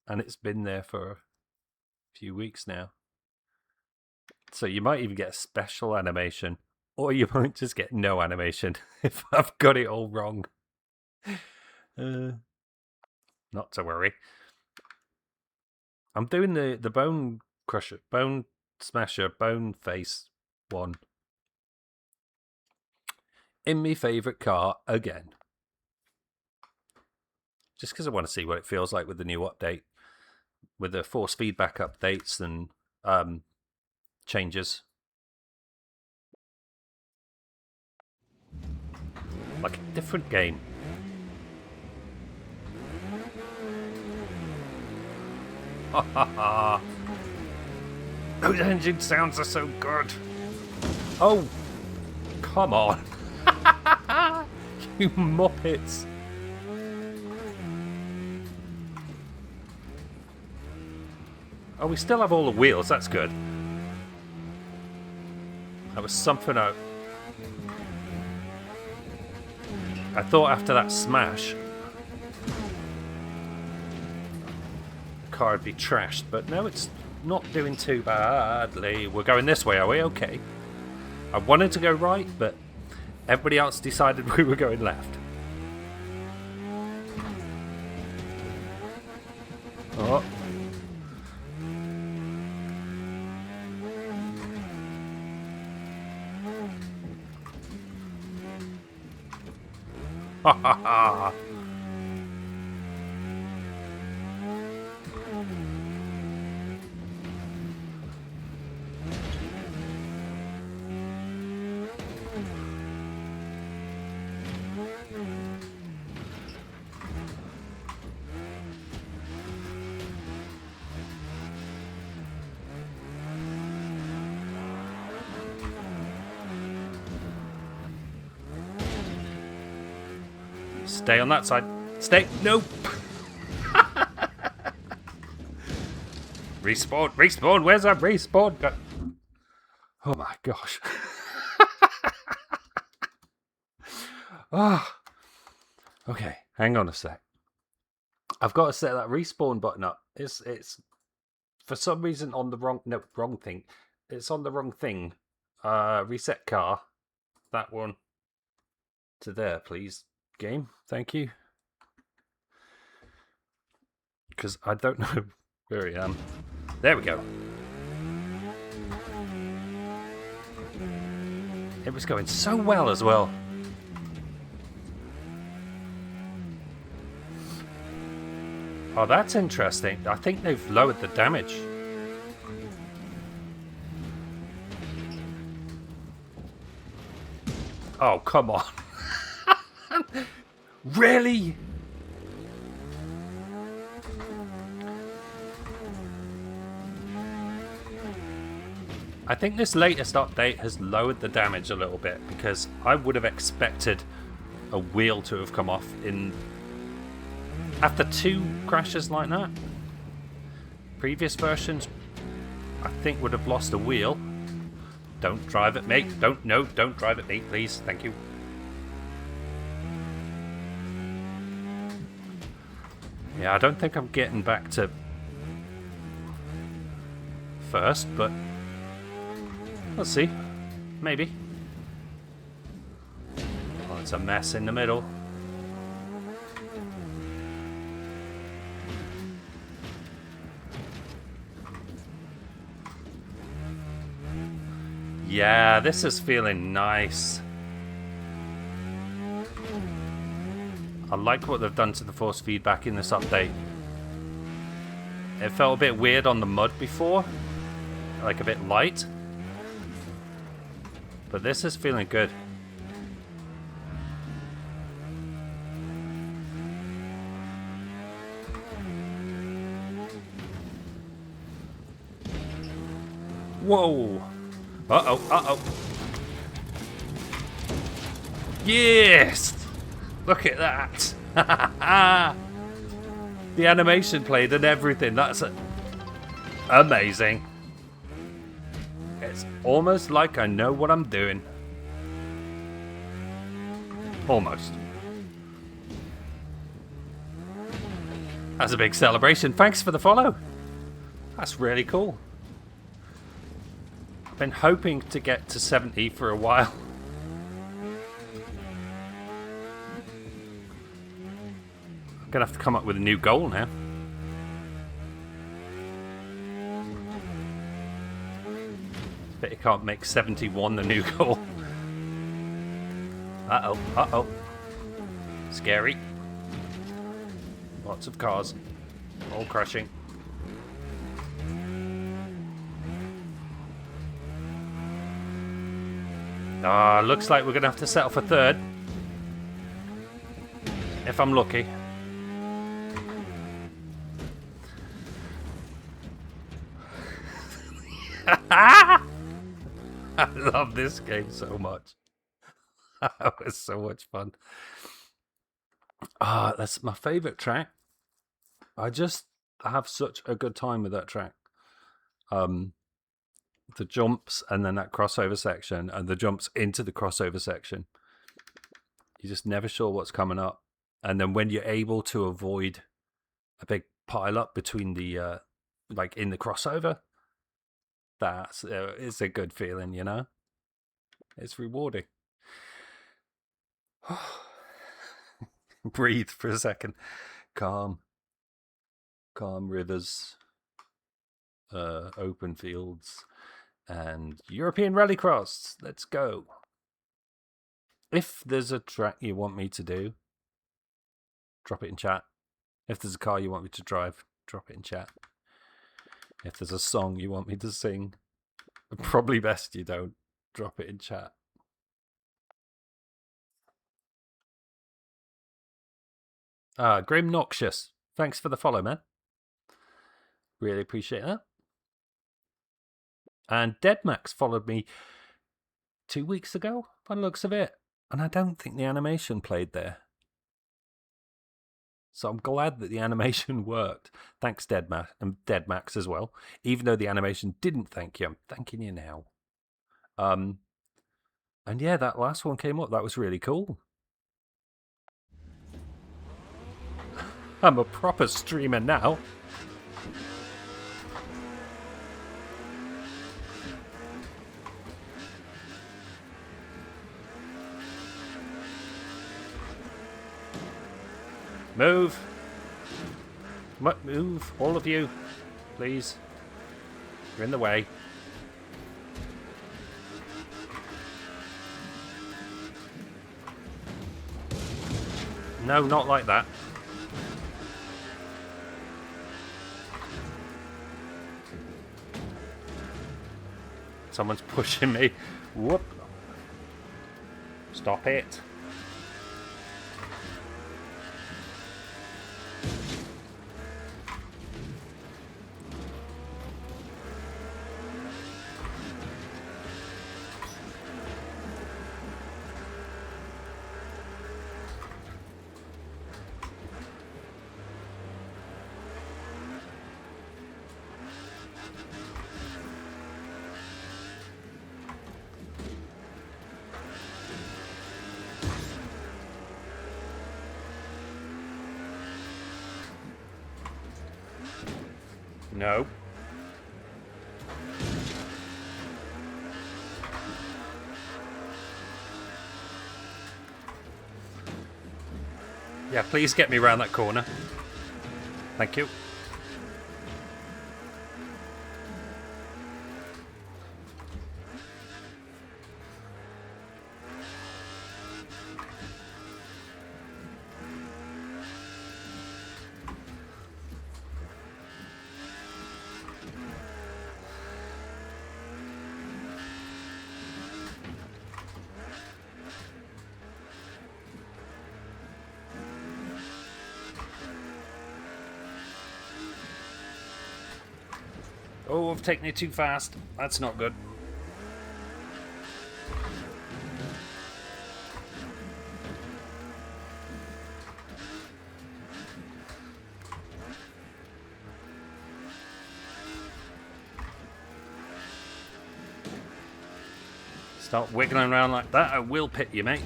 And it's been there for a few weeks now. So you might even get a special animation. Or you might just get no animation if I've got it all wrong. Not to worry. I'm doing the bone crusher, bone smasher, bone face one. In my favourite car again. Just because I want to see what it feels like with the new update. With the force feedback updates and changes. Like a different game. Ha ha ha. Those engine sounds are so good. Oh! Come on. You muppets. Oh, we still have all the wheels. That's good. That was something I thought after that smash the car would be trashed, but no, it's not doing too badly. We're going this way, are we? Okay. I wanted to go right, but everybody else decided we were going left. Oh. Ha ha ha! Stay on that side. Stay. Nope. Respawn. Respawn. Where's our respawn? Oh my gosh. Ah. Okay. Hang on a sec. I've got to set that respawn button up. It's for some reason on the wrong thing. It's on the wrong thing. Reset car. That one. To there, please. Game, thank you. Because I don't know where I am. There we go. It was going so well as well. Oh, that's interesting. I think they've lowered the damage. Oh, come on. Really? I think this latest update has lowered the damage a little bit, because I would have expected a wheel to have come off in after 2 crashes like that. Previous versions, I think, would have lost a wheel. Don't drive it, mate. Don't drive it, mate, please. Thank you. Yeah, I don't think I'm getting back to first, but let's see. Maybe. Oh, it's a mess in the middle. Yeah, this is feeling nice. I like what they've done to the force feedback in this update. It felt a bit weird on the mud before, like a bit light. But this is feeling good. Whoa! Uh-oh, uh-oh. Yes! Look at that! The animation played and everything. That's amazing. It's almost like I know what I'm doing. Almost. That's a big celebration. Thanks for the follow. That's really cool. I've been hoping to get to 70 for a while. I'm gonna have to come up with a new goal now. Bet you can't make 71 the new goal. Uh-oh, uh-oh. Scary. Lots of cars. All crashing. Looks like we're going to have to settle for third. If I'm lucky. I love this game so much. That was so much fun. That's my favourite track. I just have such a good time with that track. The jumps and then that crossover section and the jumps into the crossover section. You're just never sure what's coming up. And then when you're able to avoid a big pile up between the like in the crossover, that's it's a good feeling, you know. It's rewarding. Breathe for a second. Calm rivers, open fields, and European Rallycross. Let's go. If there's a track you want me to do, drop it in chat. If there's a car you want me to drive, drop it in chat. If there's a song you want me to sing, probably best you don't. Drop it in chat. Grim Noxious. Thanks for the follow, man. Really appreciate that. And Deadmax followed me 2 weeks ago, by the looks of it. And I don't think the animation played there. So I'm glad that the animation worked. Thanks, Deadmax, and Deadmax as well. Even though the animation didn't thank you, I'm thanking you now. And yeah, that last one came up. That was really cool. I'm a proper streamer now. Move. Move, all of you. Please. You're in the way. No, not like that. Someone's pushing me. Whoop. Stop it. No. Yeah, please get me around that corner. Thank you. Oh, I've taken it too fast. That's not good. Start wiggling around like that, I will pit you, mate.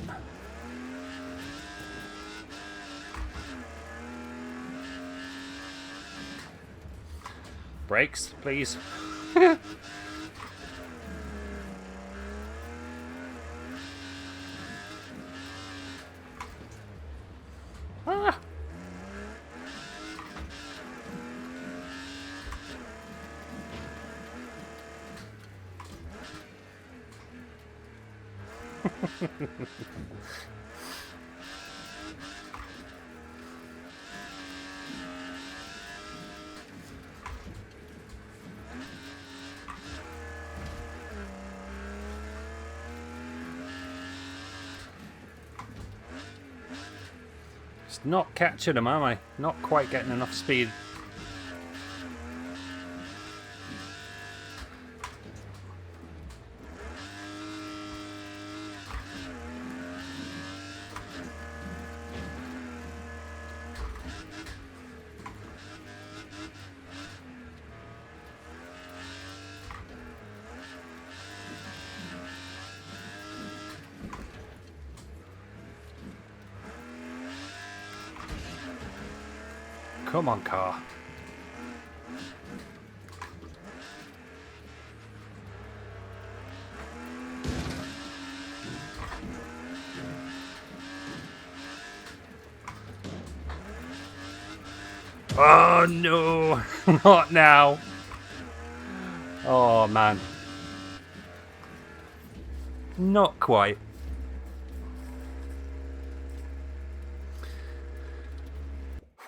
Brakes, please. Ah. Just not catching them, am I? Not quite getting enough speed. Come on, car. Oh no, not now. Oh man. Not quite.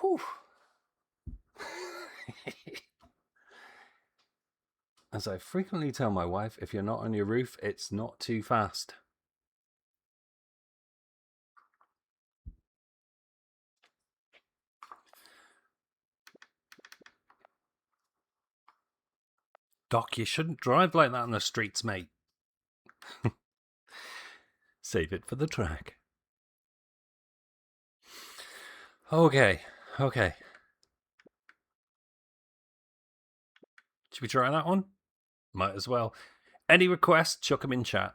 Whew. As I frequently tell my wife, if you're not on your roof, it's not too fast. Doc, you shouldn't drive like that on the streets, mate. Save it for the track. Okay. Should we try that one? Might as well. Any requests, chuck them in chat.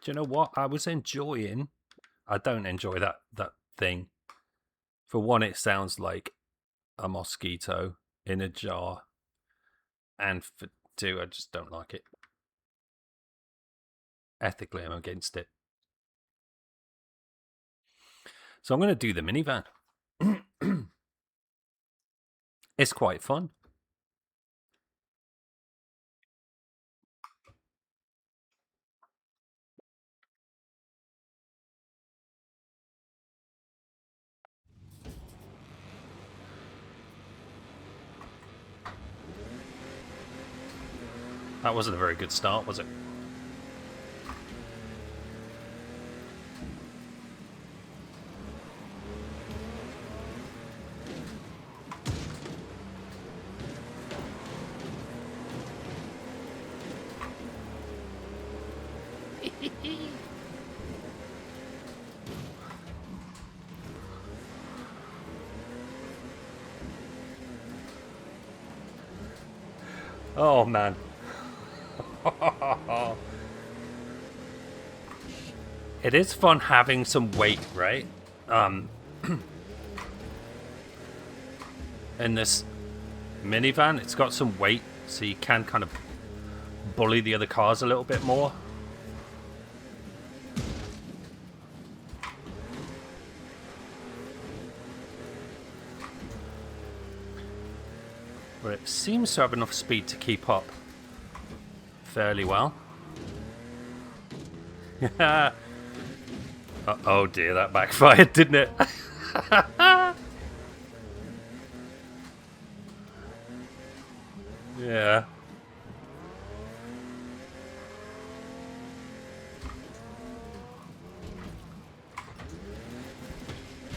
Do you know what? I don't enjoy that thing. For one, it sounds like a mosquito in a jar. And for two, I just don't like it. Ethically, I'm against it. So I'm going to do the minivan. It's quite fun. That wasn't a very good start, was it? Oh man. It is fun having some weight, right? In this minivan, it's got some weight, so you can kind of bully the other cars a little bit more. But it seems to have enough speed to keep up fairly well. Oh dear, that backfired, didn't it? Yeah.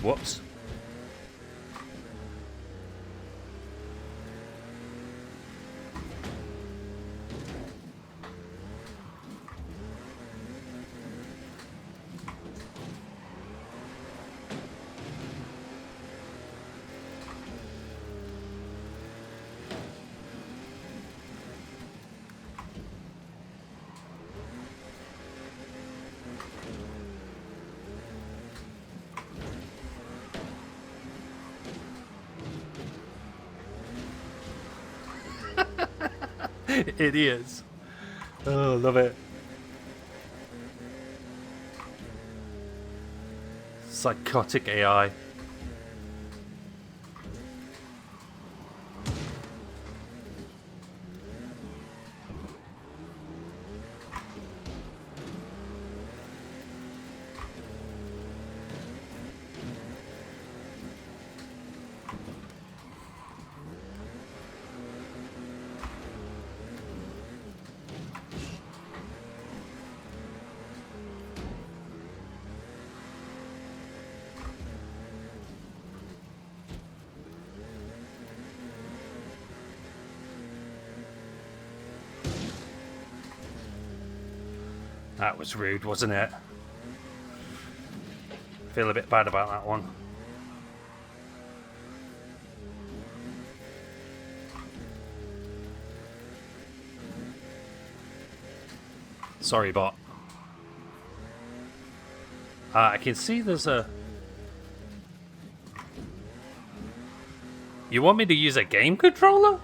Whoops. It is. Oh, love it. Psychotic AI. That was rude, wasn't it? Feel a bit bad about that one. Sorry, bot. I can see there's a... You want me to use a game controller?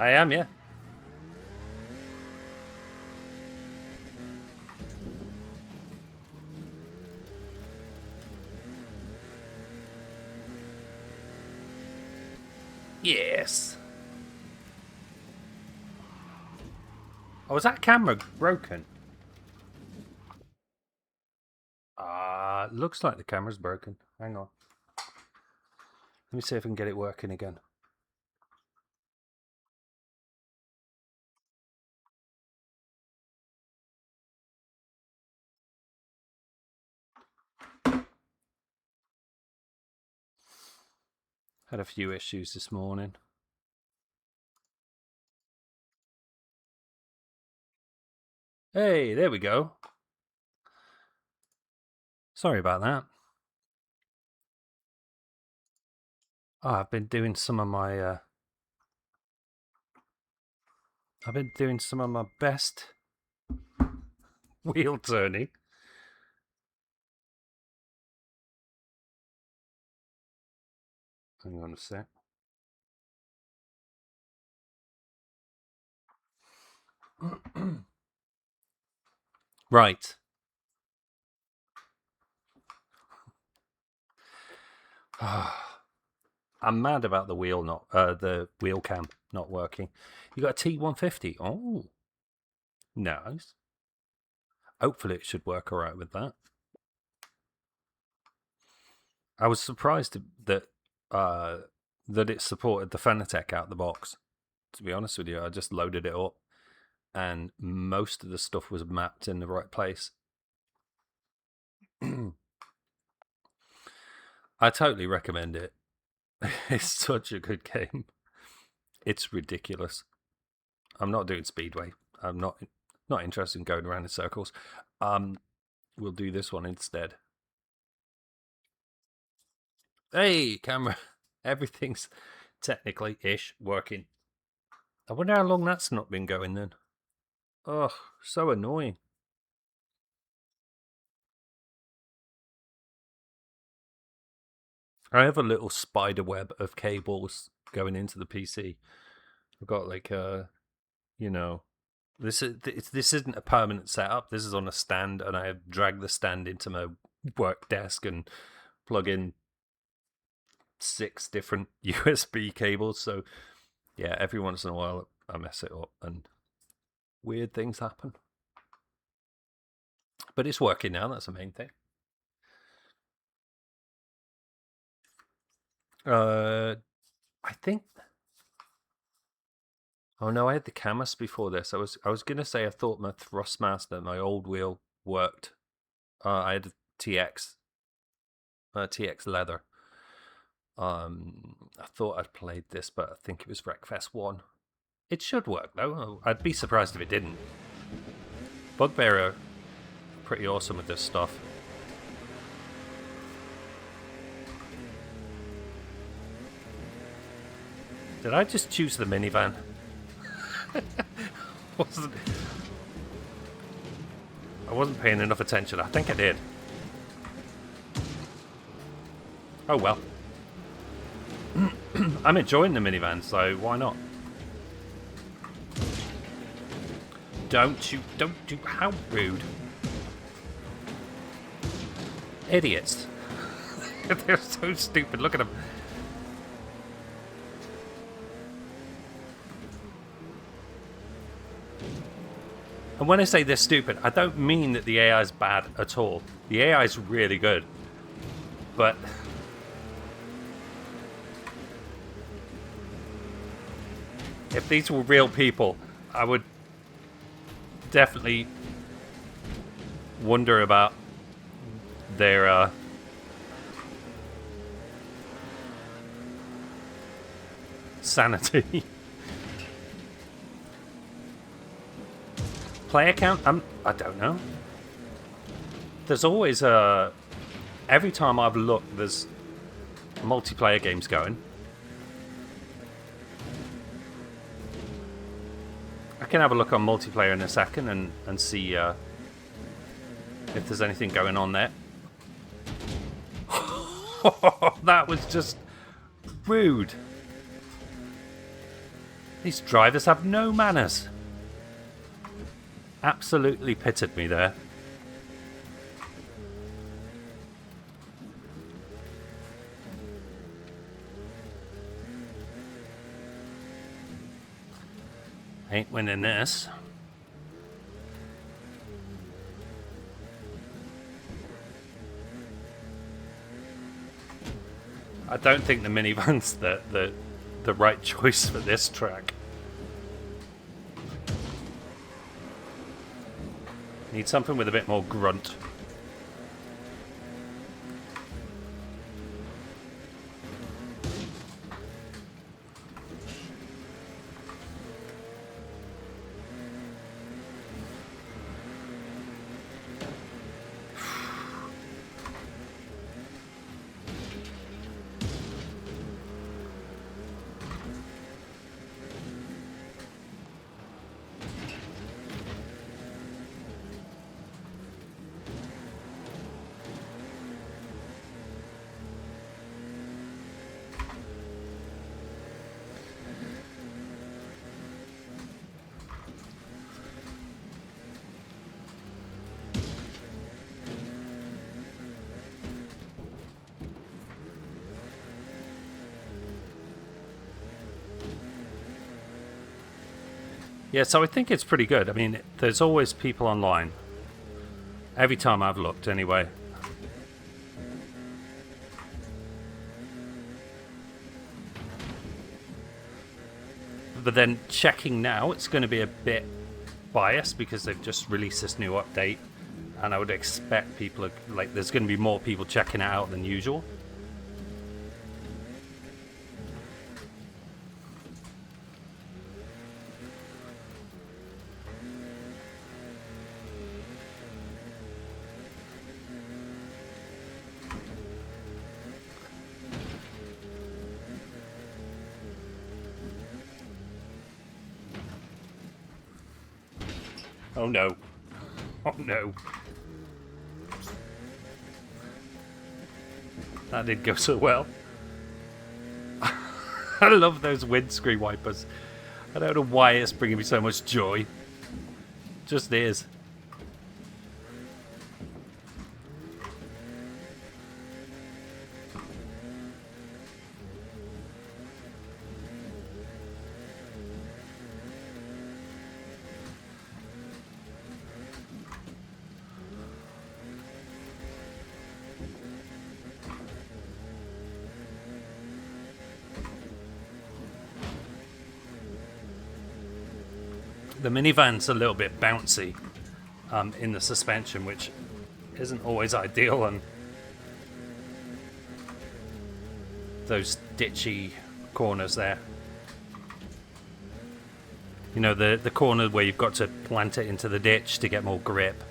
I am, yeah. Yes. Oh, is that camera broken? Looks like the camera's broken. Hang on. Let me see if I can get it working again. Had a few issues this morning. Hey, there we go. Sorry about that. Oh, I've been doing some of my best wheel turning. Hang on a sec. Right. I'm mad about the wheel cam not working. You got a T150. Oh, nice. Hopefully it should work all right with that. I was surprised that it supported the Fanatec out the box. To be honest with you, I just loaded it up, and most of the stuff was mapped in the right place. I totally recommend it. It's such a good game. It's ridiculous. I'm not doing Speedway. I'm not interested in going around in circles. We'll do this one instead. Hey, camera. Everything's technically-ish working. I wonder how long that's not been going then. Ugh, so annoying. I have a little spider web of cables going into the PC. I've got like this isn't a permanent setup. This is on a stand, and I have dragged the stand into my work desk and plug in 6 different USB cables. So yeah, every once in a while I mess it up and weird things happen. But it's working now. That's the main thing. I think. Oh no, I had the Camus before this. I was gonna say I thought my Thrustmaster, my old wheel, worked. I had a TX leather. I thought I'd played this, but I think it was Wreckfest 1. It should work though. I'd be surprised if it didn't. Bugbear are pretty awesome with this stuff. Did I just choose the minivan? I wasn't paying enough attention. I think I did. Oh well. I'm enjoying the minivan, so why not? Don't you, how rude. Idiots. They're so stupid, look at them. And when I say they're stupid, I don't mean that the AI is bad at all. The AI is really good. But if these were real people, I would definitely wonder about their sanity. Player count? I don't know. There's always every time I've looked, there's multiplayer games going. I can have a look on multiplayer in a second and see if there's anything going on there. That was just rude. These drivers have no manners. Absolutely pitted me there. Ain't winning this. I don't think the minivan's the right choice for this track. Need something with a bit more grunt. Yeah, so I think it's pretty good. I mean, there's always people online. Every time I've looked, anyway. But then checking now, it's going to be a bit biased because they've just released this new update. And I would expect people, like, there's going to be more people checking it out than usual. Oh no. Oh no. That didn't go so well. I love those windscreen wipers. I don't know why it's bringing me so much joy. Just is. The minivan's a little bit bouncy in the suspension, which isn't always ideal on those ditchy corners there. You know, the corner where you've got to plant it into the ditch to get more grip.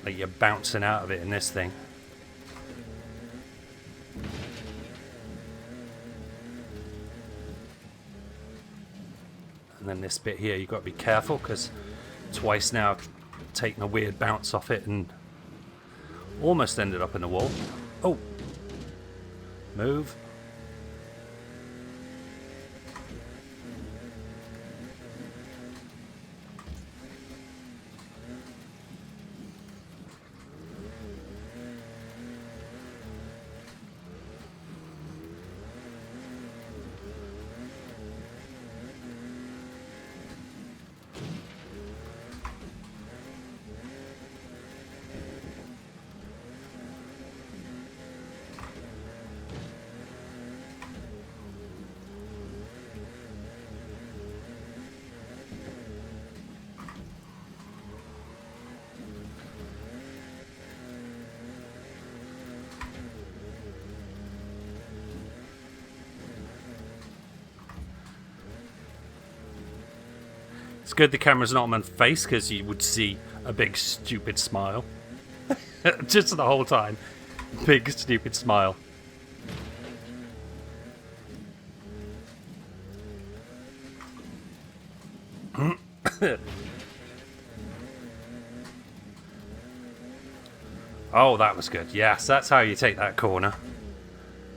Like you're bouncing out of it in this thing. And then this bit here, you've got to be careful because twice now I've taken a weird bounce off it and almost ended up in the wall. Oh! Move. It's good the camera's not on my face because you would see a big stupid smile. Just the whole time. Big stupid smile. Oh, that was good. Yes, that's how you take that corner.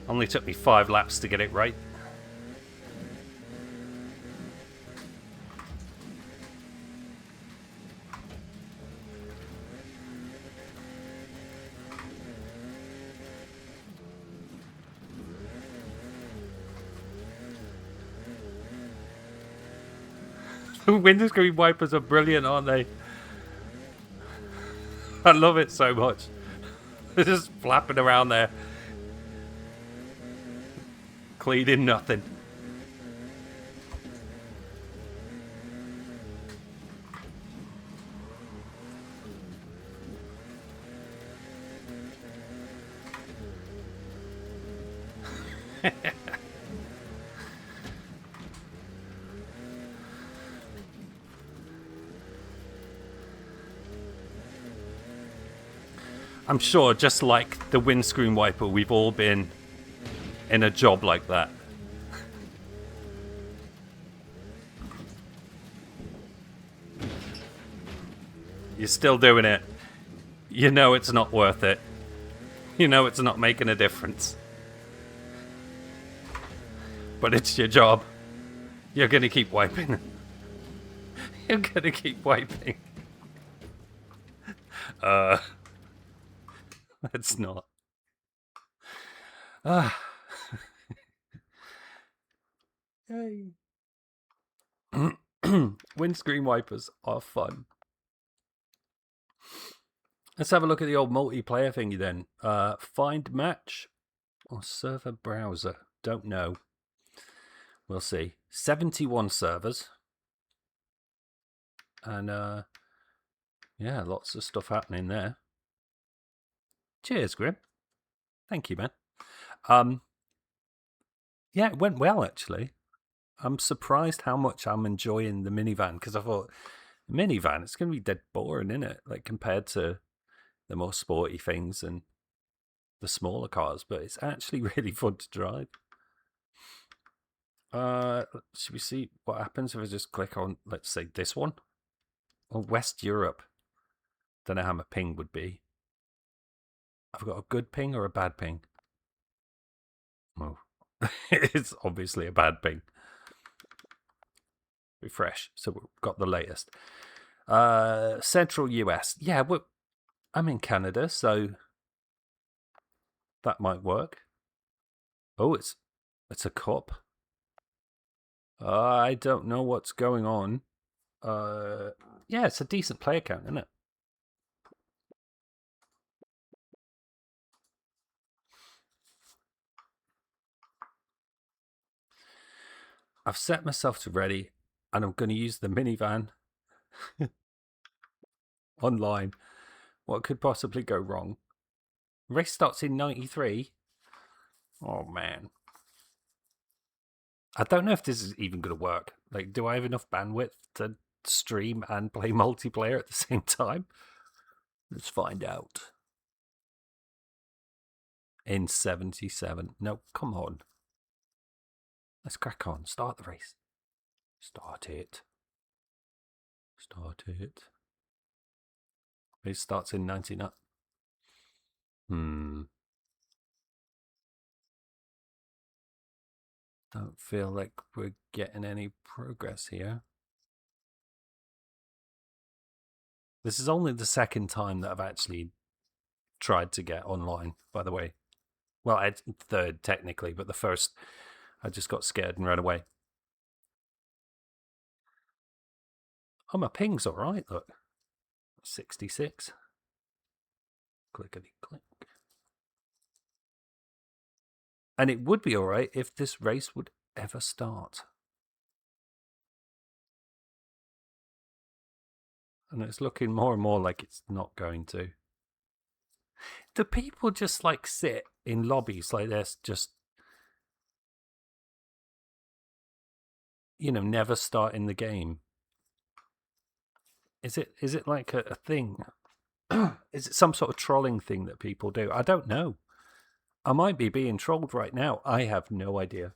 Only took me 5 laps to get it right. Windscreen wipers are brilliant, aren't they? I love it so much. They're just flapping around there. Cleaning nothing. I'm sure, just like the windscreen wiper, we've all been in a job like that. You're still doing it. You know it's not worth it. You know it's not making a difference. But it's your job. You're gonna keep wiping. You're gonna keep wiping. It's not. Yay. Windscreen wipers are fun. Let's have a look at the old multiplayer thingy then. Find match or server browser? Don't know. We'll see. 71 servers. And yeah, lots of stuff happening there. Cheers, Grim. Thank you, man. Yeah, it went well, actually. I'm surprised how much I'm enjoying the minivan, because I thought, minivan, it's going to be dead boring, isn't it? Like, compared to the more sporty things and the smaller cars, but it's actually really fun to drive. Should we see what happens if I just click on, let's say, this one? Or West Europe. Don't know how my ping would be. I've got a good ping or a bad ping? Oh, it's obviously a bad ping. Refresh. So we've got the latest. Central US. Yeah, I'm in Canada, so that might work. Oh, it's a cup. I don't know what's going on. Yeah, it's a decent player count, isn't it? I've set myself to ready, and I'm going to use the minivan online. What could possibly go wrong? Race starts in 93. Oh, man. I don't know if this is even going to work. Like, do I have enough bandwidth to stream and play multiplayer at the same time? Let's find out. In 77. No, come on. Let's crack on. Start the race. Start it. Start it. It starts in 99. Don't feel like we're getting any progress here. This is only the second time that I've actually tried to get online, by the way. Well, third technically, but the first, I just got scared and ran away. Oh, my ping's all right, look. 66. Clickety click. And it would be all right if this race would ever start. And it's looking more and more like it's not going to. Do people just like sit in lobbies like this, just, you know, never starting the game? Is it like a thing? Is it some sort of trolling thing that people do? I don't know. I might be being trolled right now. I have no idea.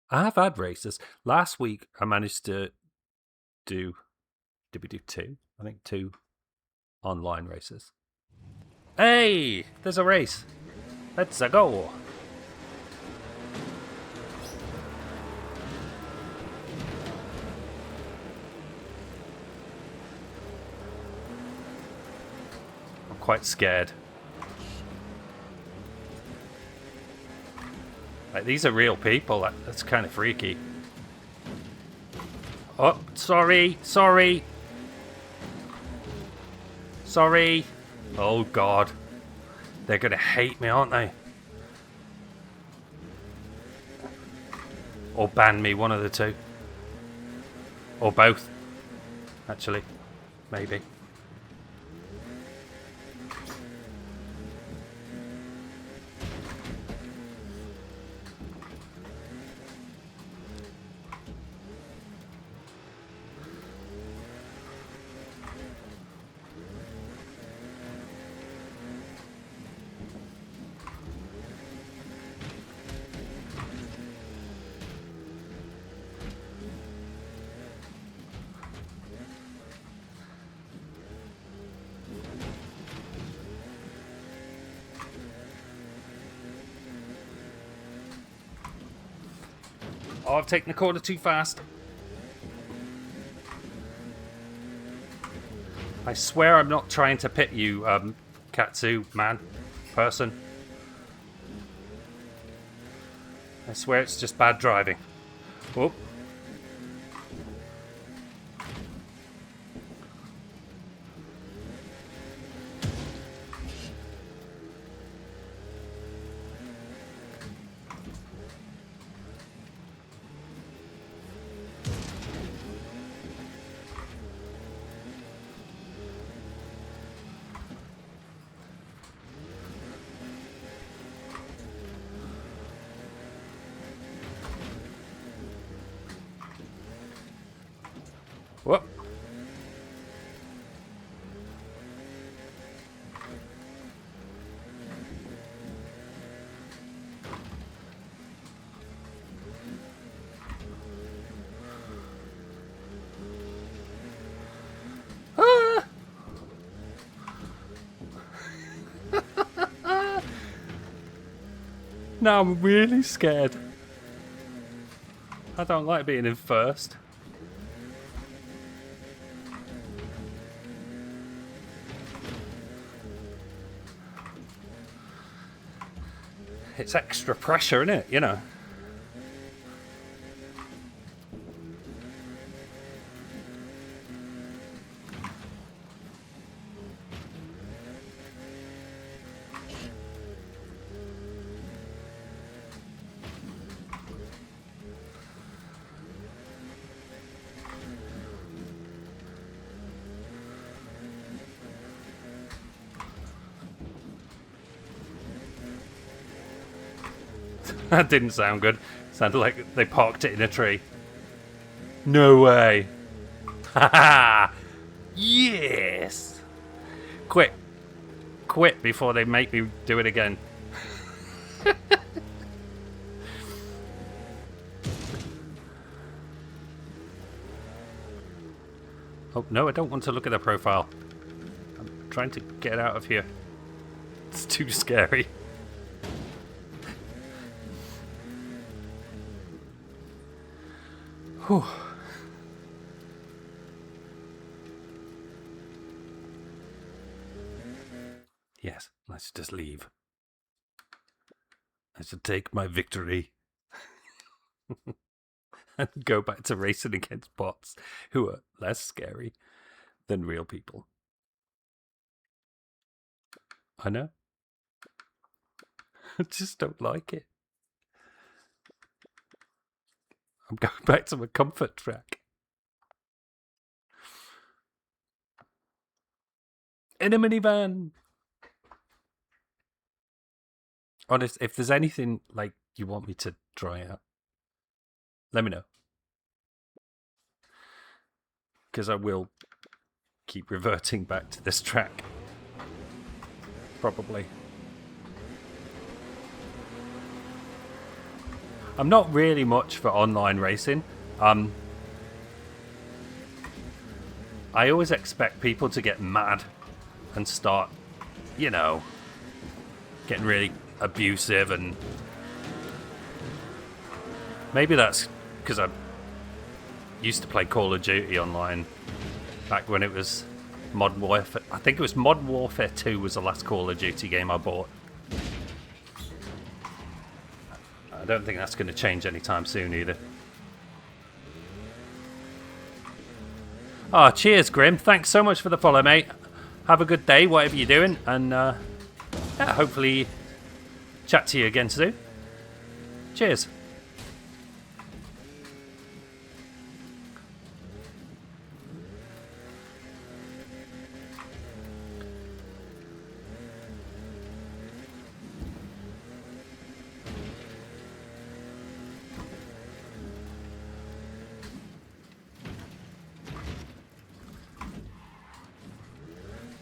I have had races. Last week I managed to do, did we do two? I think two online races. Hey, there's a race. Let's go. I'm quite scared. Like, these are real people. That's kind of freaky. Oh, sorry. Sorry. Oh, God. They're going to hate me, aren't they? Or ban me, one of the two. Or both. Actually. Maybe. Oh, I've taken the corner too fast. I swear I'm not trying to pit you, Katsu, man, person. I swear it's just bad driving. Oh. Whoop. Ah! Now I'm really scared. I don't like being in first. It's extra pressure, isn't it? You know. That didn't sound good. Sounded like they parked it in a tree. No way. Haha. Yes. Quit before they make me do it again. Oh, no, I don't want to look at their profile. I'm trying to get out of here. It's too scary. Whew. Yes, let's just leave. I should take my victory and go back to racing against bots who are less scary than real people. I know. I just don't like it. I'm going back to my comfort track. In a minivan. Honest, if there's anything like you want me to try out, let me know. Because I will keep reverting back to this track. Probably. I'm not really much for online racing. I always expect people to get mad and start, you know, getting really abusive, and maybe that's because I used to play Call of Duty online back when it was Modern Warfare. I think it was Modern Warfare 2 was the last Call of Duty game I bought. I don't think that's going to change anytime soon either. Oh, cheers, Grim. Thanks so much for the follow, mate. Have a good day, whatever you're doing, and yeah, hopefully chat to you again soon. Cheers.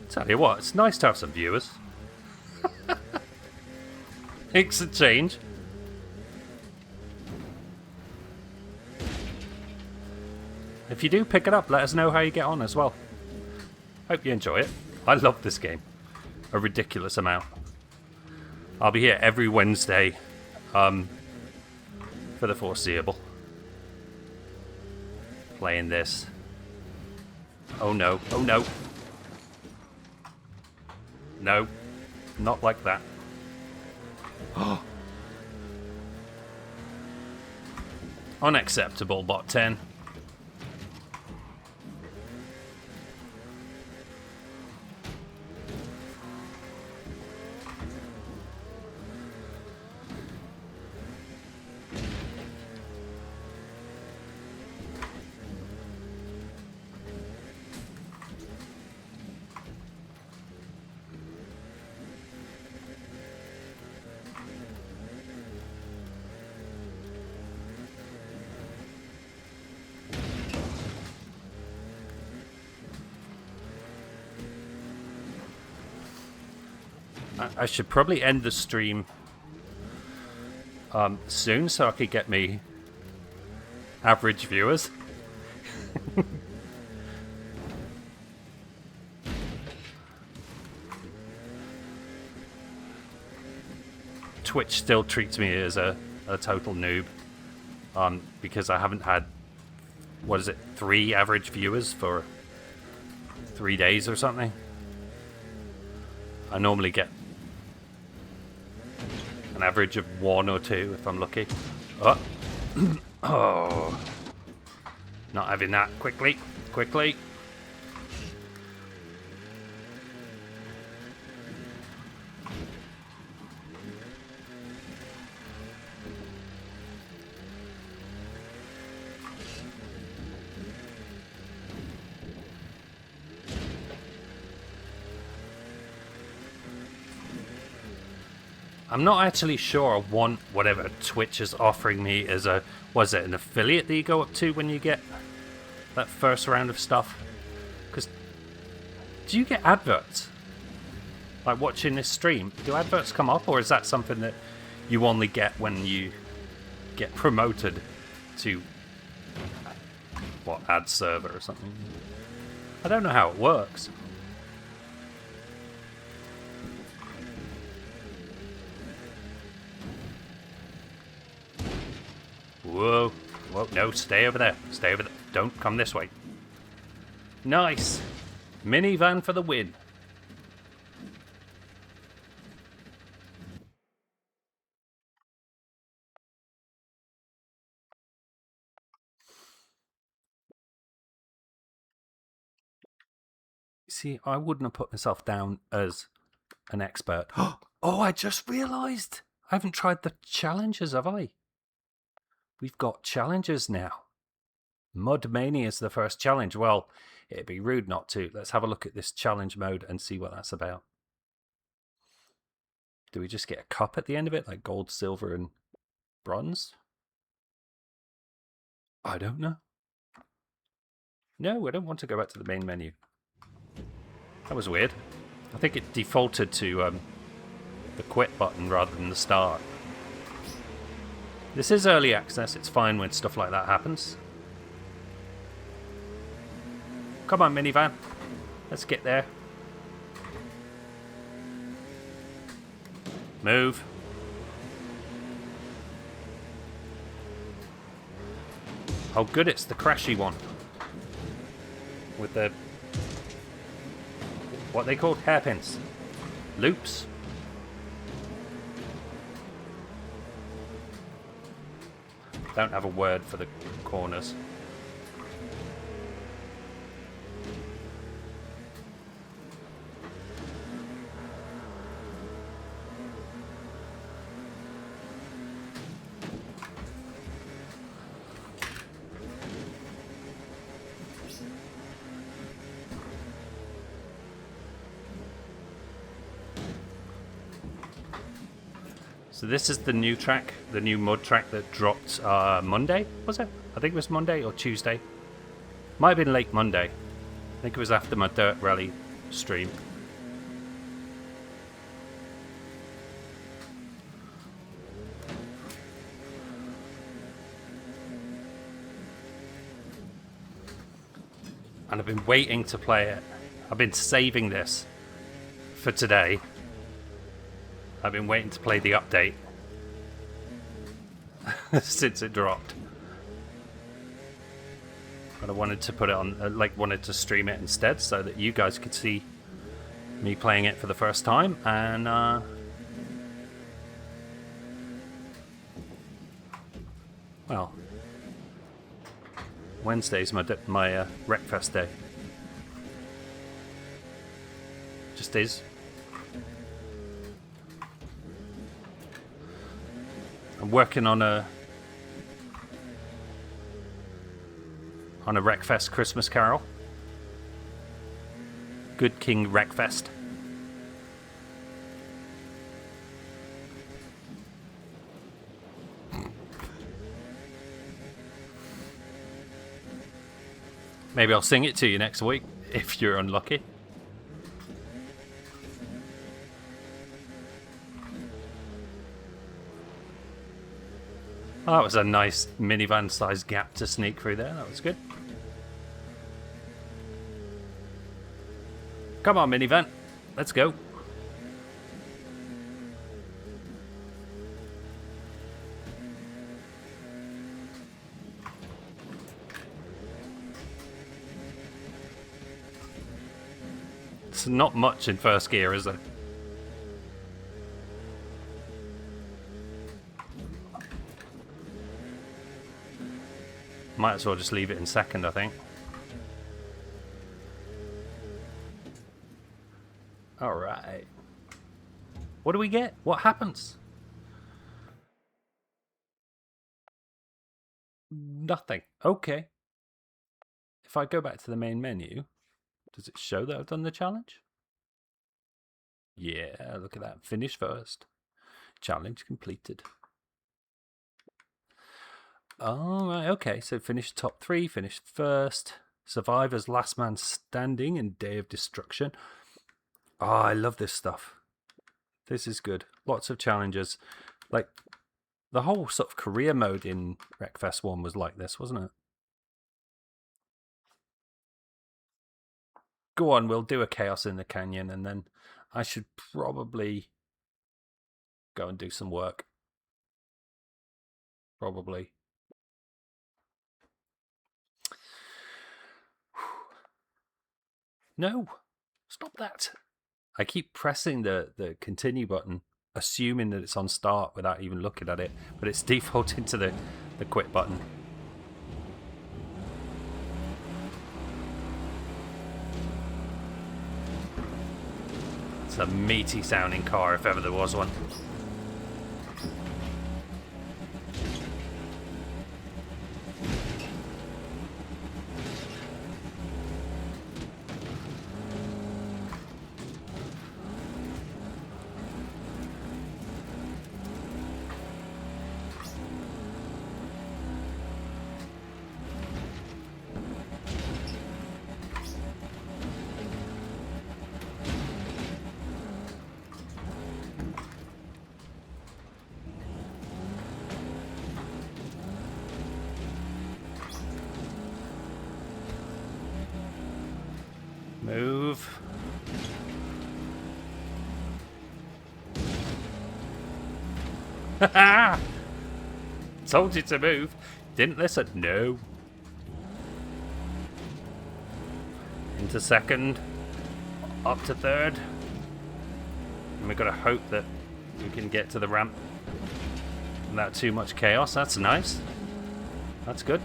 Tell you what, it's nice to have some viewers. Makes a change. If you do pick it up, let us know how you get on as well. Hope you enjoy it. I love this game a ridiculous amount. I'll be here every Wednesday for the foreseeable, playing this. Oh no, oh no. No, not like that. Unacceptable, bot 10. I should probably end the stream soon so I could get me average viewers. Twitch still treats me as a total noob because I haven't had, what is it, 3 average viewers for 3 days or something. I normally get an average of 1 or 2 if I'm lucky. Oh. Oh. Not having that. Quickly. Quickly. I'm not actually sure I want whatever Twitch is offering me as a, was it an affiliate that you go up to when you get that first round of stuff? Because do you get adverts? Like watching this stream, do adverts come up, or is that something that you only get when you get promoted to, what, ad server or something? I don't know how it works. Whoa. Whoa, no, stay over there. Stay over there. Don't come this way. Nice. Minivan for the win. See, I wouldn't have put myself down as an expert. Oh, I just realised. I haven't tried the challenges, have I? We've got challenges now. Mud Mania is the first challenge. Well, it'd be rude not to. Let's have a look at this challenge mode and see what that's about. Do we just get a cup at the end of it, like gold, silver, and bronze? I don't know. No, I don't want to go back to the main menu. That was weird. I think it defaulted to the quit button rather than the start. This is early access. It's fine when stuff like that happens. Come on, minivan. Let's get there. Move. Oh, good, it's the crashy one. With the... what they called? Hairpins. Loops. Don't have a word for the corners. So this is the new track, the new mud track that dropped Monday, was it? I think it was Monday or Tuesday. Might have been late Monday. I think it was after my Dirt Rally stream. And I've been waiting to play it. I've been saving this for today. I've been waiting to play the update since it dropped. But I wanted to put it on, wanted to stream it instead so that you guys could see me playing it for the first time. And well, Wednesday's my Wreckfest day. Just is. I'm working on a Wreckfest Christmas Carol. Good King Wreckfest. Maybe I'll sing it to you next week if you're unlucky. Oh, that was a nice minivan-sized gap to sneak through there. That was good. Come on, minivan. Let's go. It's not much in first gear, is there? Might as well just leave it in second, I think. Alright. What do we get? What happens? Nothing. Okay. If I go back to the main menu, does it show that I've done the challenge? Yeah, look at that. Finish first. Challenge completed. Oh, right, okay. So finish top 3, finish first. Survive as last man standing in Day of Destruction. Oh, I love this stuff. This is good. Lots of challenges. Like, the whole sort of career mode in Wreckfest 1 was like this, wasn't it? Go on, we'll do a Chaos in the Canyon, and then I should probably go and do some work. Probably. No! Stop that! I keep pressing the continue button, assuming that it's on start without even looking at it, but it's defaulting to the quit button. It's a meaty sounding car if ever there was one. move. Haha! Told you to move. Didn't listen. No. Into second. Up to third. And we've got to hope that we can get to the ramp without too much chaos. That's nice. That's good.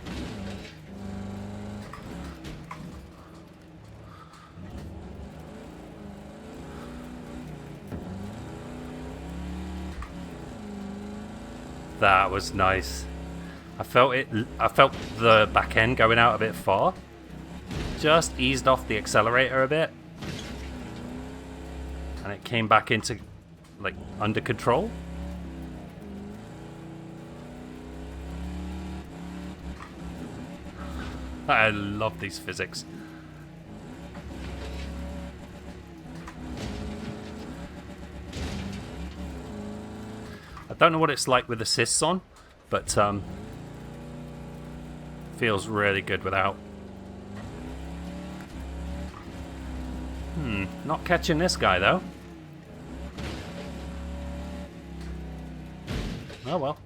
That was nice. I felt the back end going out a bit far. Just eased off the accelerator a bit. And it came back into, like, under control. I love these physics. I don't know what it's like with assists on, but feels really good without. Not catching this guy though. Oh well.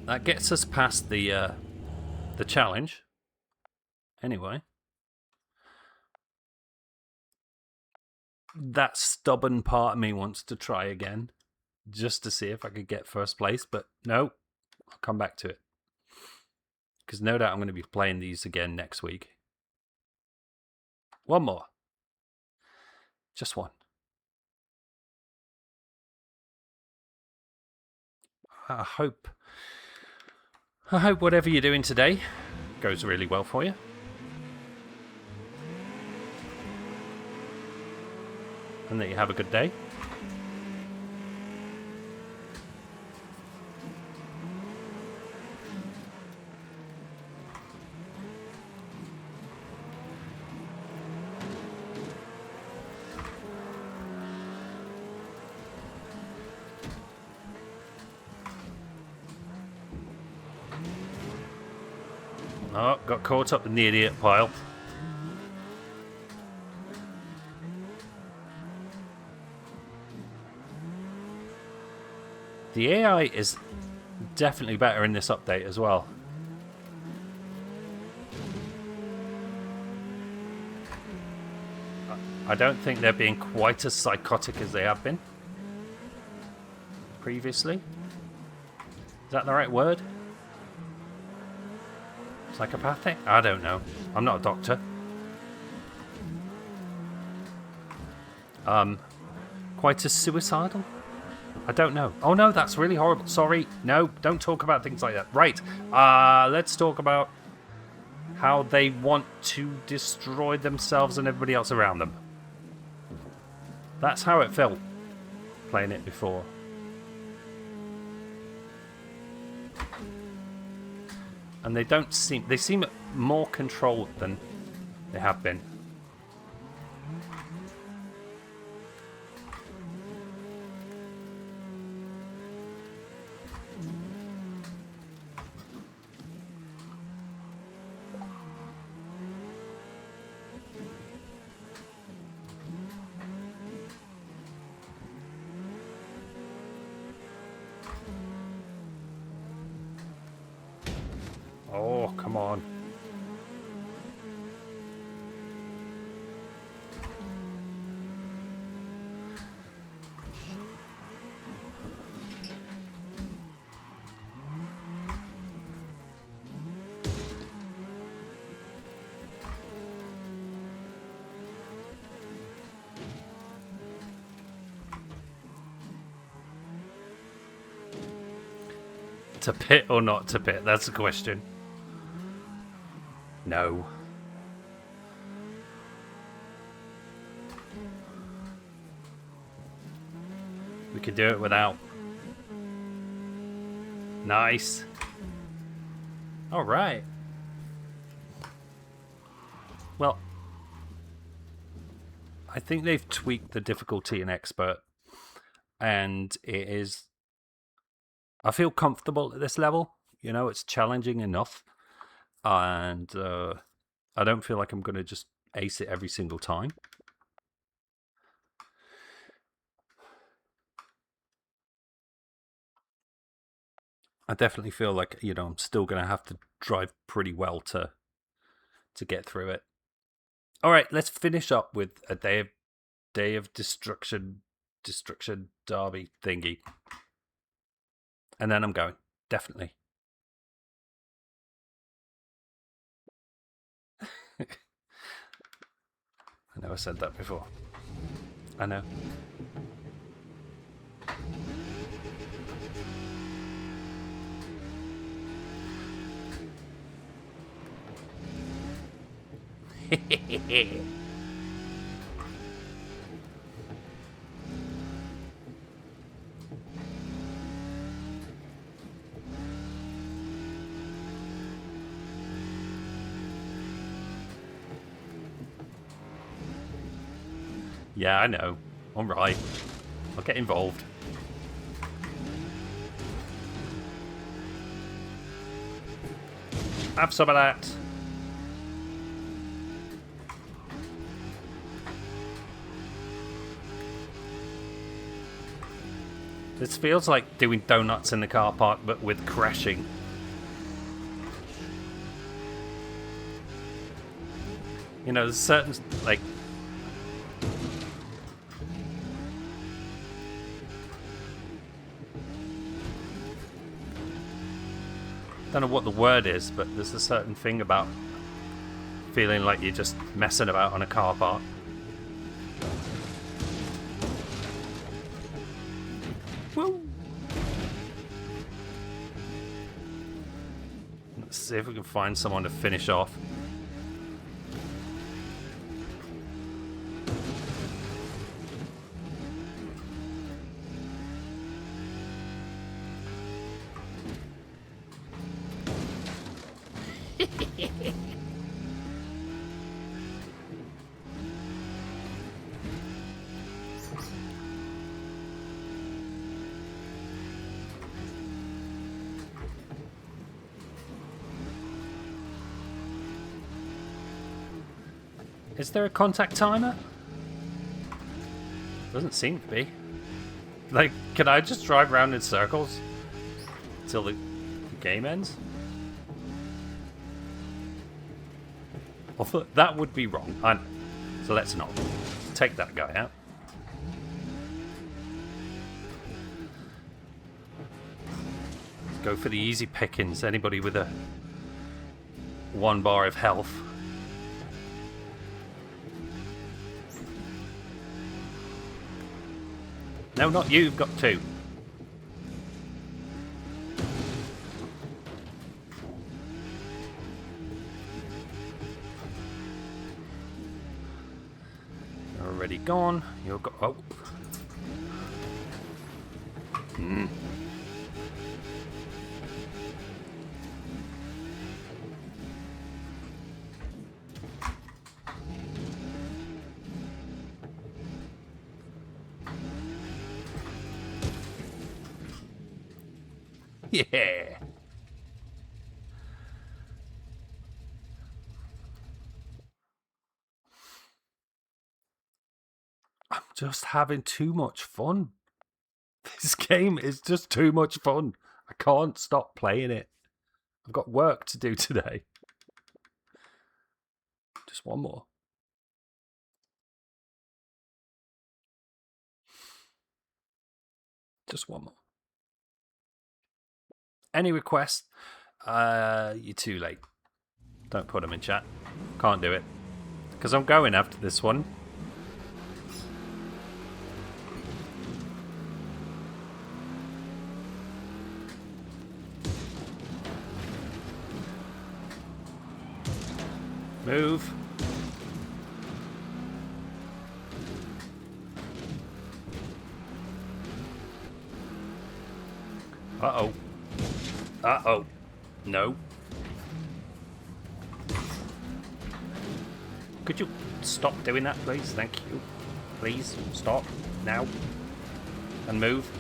That gets us past the challenge. Anyway. That stubborn part of me wants to try again. Just to see if I could get first place, but no. I'll come back to it. Because no doubt I'm going to be playing these again next week. One more. Just one. I hope whatever you're doing today goes really well for you. And that you have a good day. Oh, got caught up in the idiot pile. The AI is definitely better in this update as well. I don't think they're being quite as psychotic as they have been previously. Is that the right word? Psychopathic? I don't know. I'm not a doctor. Quite as suicidal? I don't know. Oh no, that's really horrible. Sorry. No, don't talk about things like that. Right. Let's talk about how they want to destroy themselves and everybody else around them. That's how it felt playing it before. And they seem more controlled than they have been. Oh, come on. To pit or not to pit? That's the question. No. We could do it without. Nice. All right. Well, I think they've tweaked the difficulty in expert, and it is. I feel comfortable at this level. You know, it's challenging enough. And I don't feel like I'm going to just ace it every single time. I definitely feel like, you know, I'm still going to have to drive pretty well to get through it. All right, let's finish up with a day of destruction derby thingy. And then I'm going. Definitely. I know I said that before. I know. Yeah, I know. All right. I'll get involved. Have some of that. This feels like doing donuts in the car park, but with crashing. You know, there's certain, like... I don't know what the word is, but there's a certain thing about feeling like you're just messing about on a car park. Woo! Let's see if we can find someone to finish off. Is there a contact timer? Doesn't seem to be. Like, can I just drive around in circles till the game ends? Although that would be wrong. I know. So let's not. Take that guy out. Go for the easy pickings. Anybody with a 1 bar of health. No, not you. You've got 2. You're already gone. You've got... Oh. Yeah. I'm just having too much fun. This game is just too much fun. I can't stop playing it. I've got work to do today. Just one more. Just one more. Any requests? You're too late. Don't put them in chat. Can't do it. Because I'm going after this one. Move. Uh-oh. Uh-oh. No. Could you stop doing that, please? Thank you. Please, stop. Now. And move.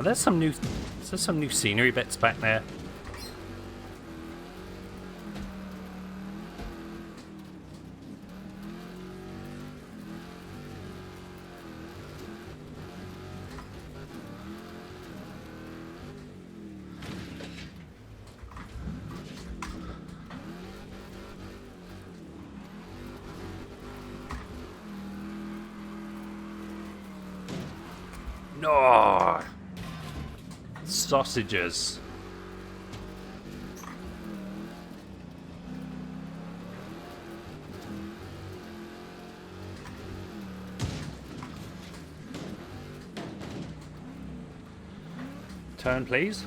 There's some new scenery bits back there. No! Sausages. Turn, please.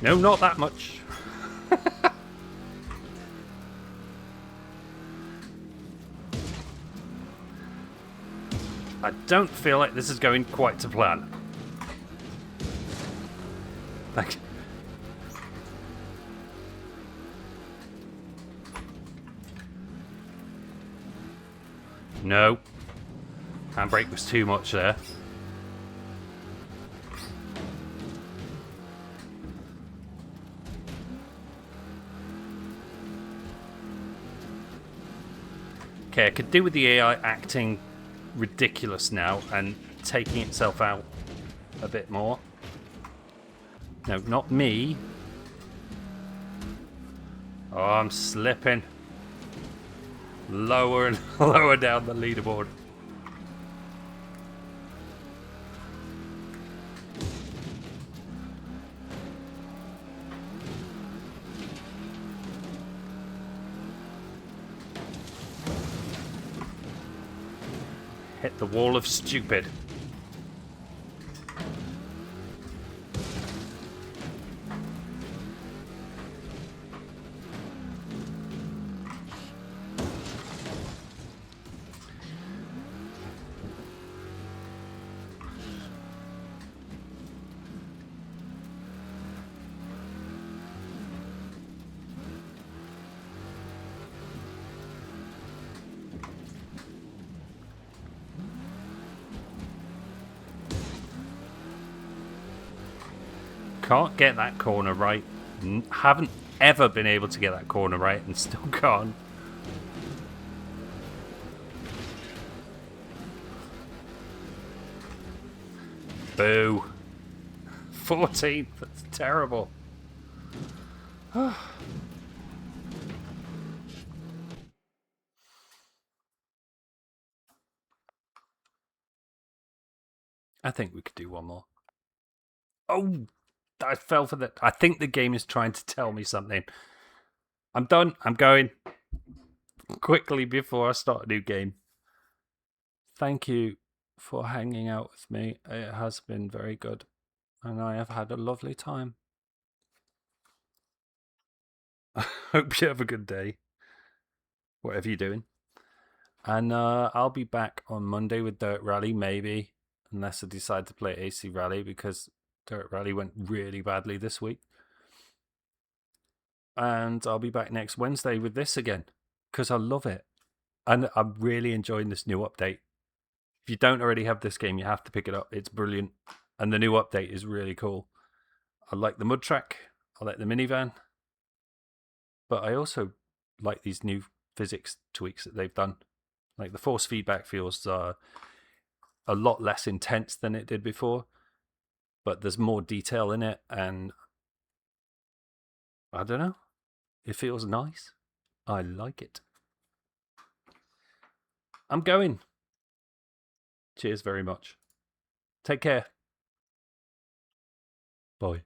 No, not that much. I don't feel like this is going quite to plan. Like, no. Handbrake was too much there. Okay, I could do with the AI acting ridiculous now and taking itself out a bit more. No, not me. Oh, I'm slipping. Lower and lower down the leaderboard. Hit the wall of stupid. Can't get that corner right. Haven't ever been able to get that corner right and still can't. Boo. 14th. That's terrible. I think we could do one more. Oh, I fell for that. I think the game is trying to tell me something. I'm done. I'm going quickly before I start a new game. Thank you for hanging out with me. It has been very good, and I have had a lovely time. I hope you have a good day, whatever you're doing. And I'll be back on Monday with Dirt Rally, maybe, unless I decide to play AC Rally, because Dirt Rally went really badly this week. And I'll be back next Wednesday with this again, because I love it. And I'm really enjoying this new update. If you don't already have this game, you have to pick it up. It's brilliant. And the new update is really cool. I like the mud track. I like the minivan. But I also like these new physics tweaks that they've done. Like the force feedback feels a lot less intense than it did before. But there's more detail in it. And I don't know. It feels nice. I like it. I'm going. Cheers very much. Take care. Bye.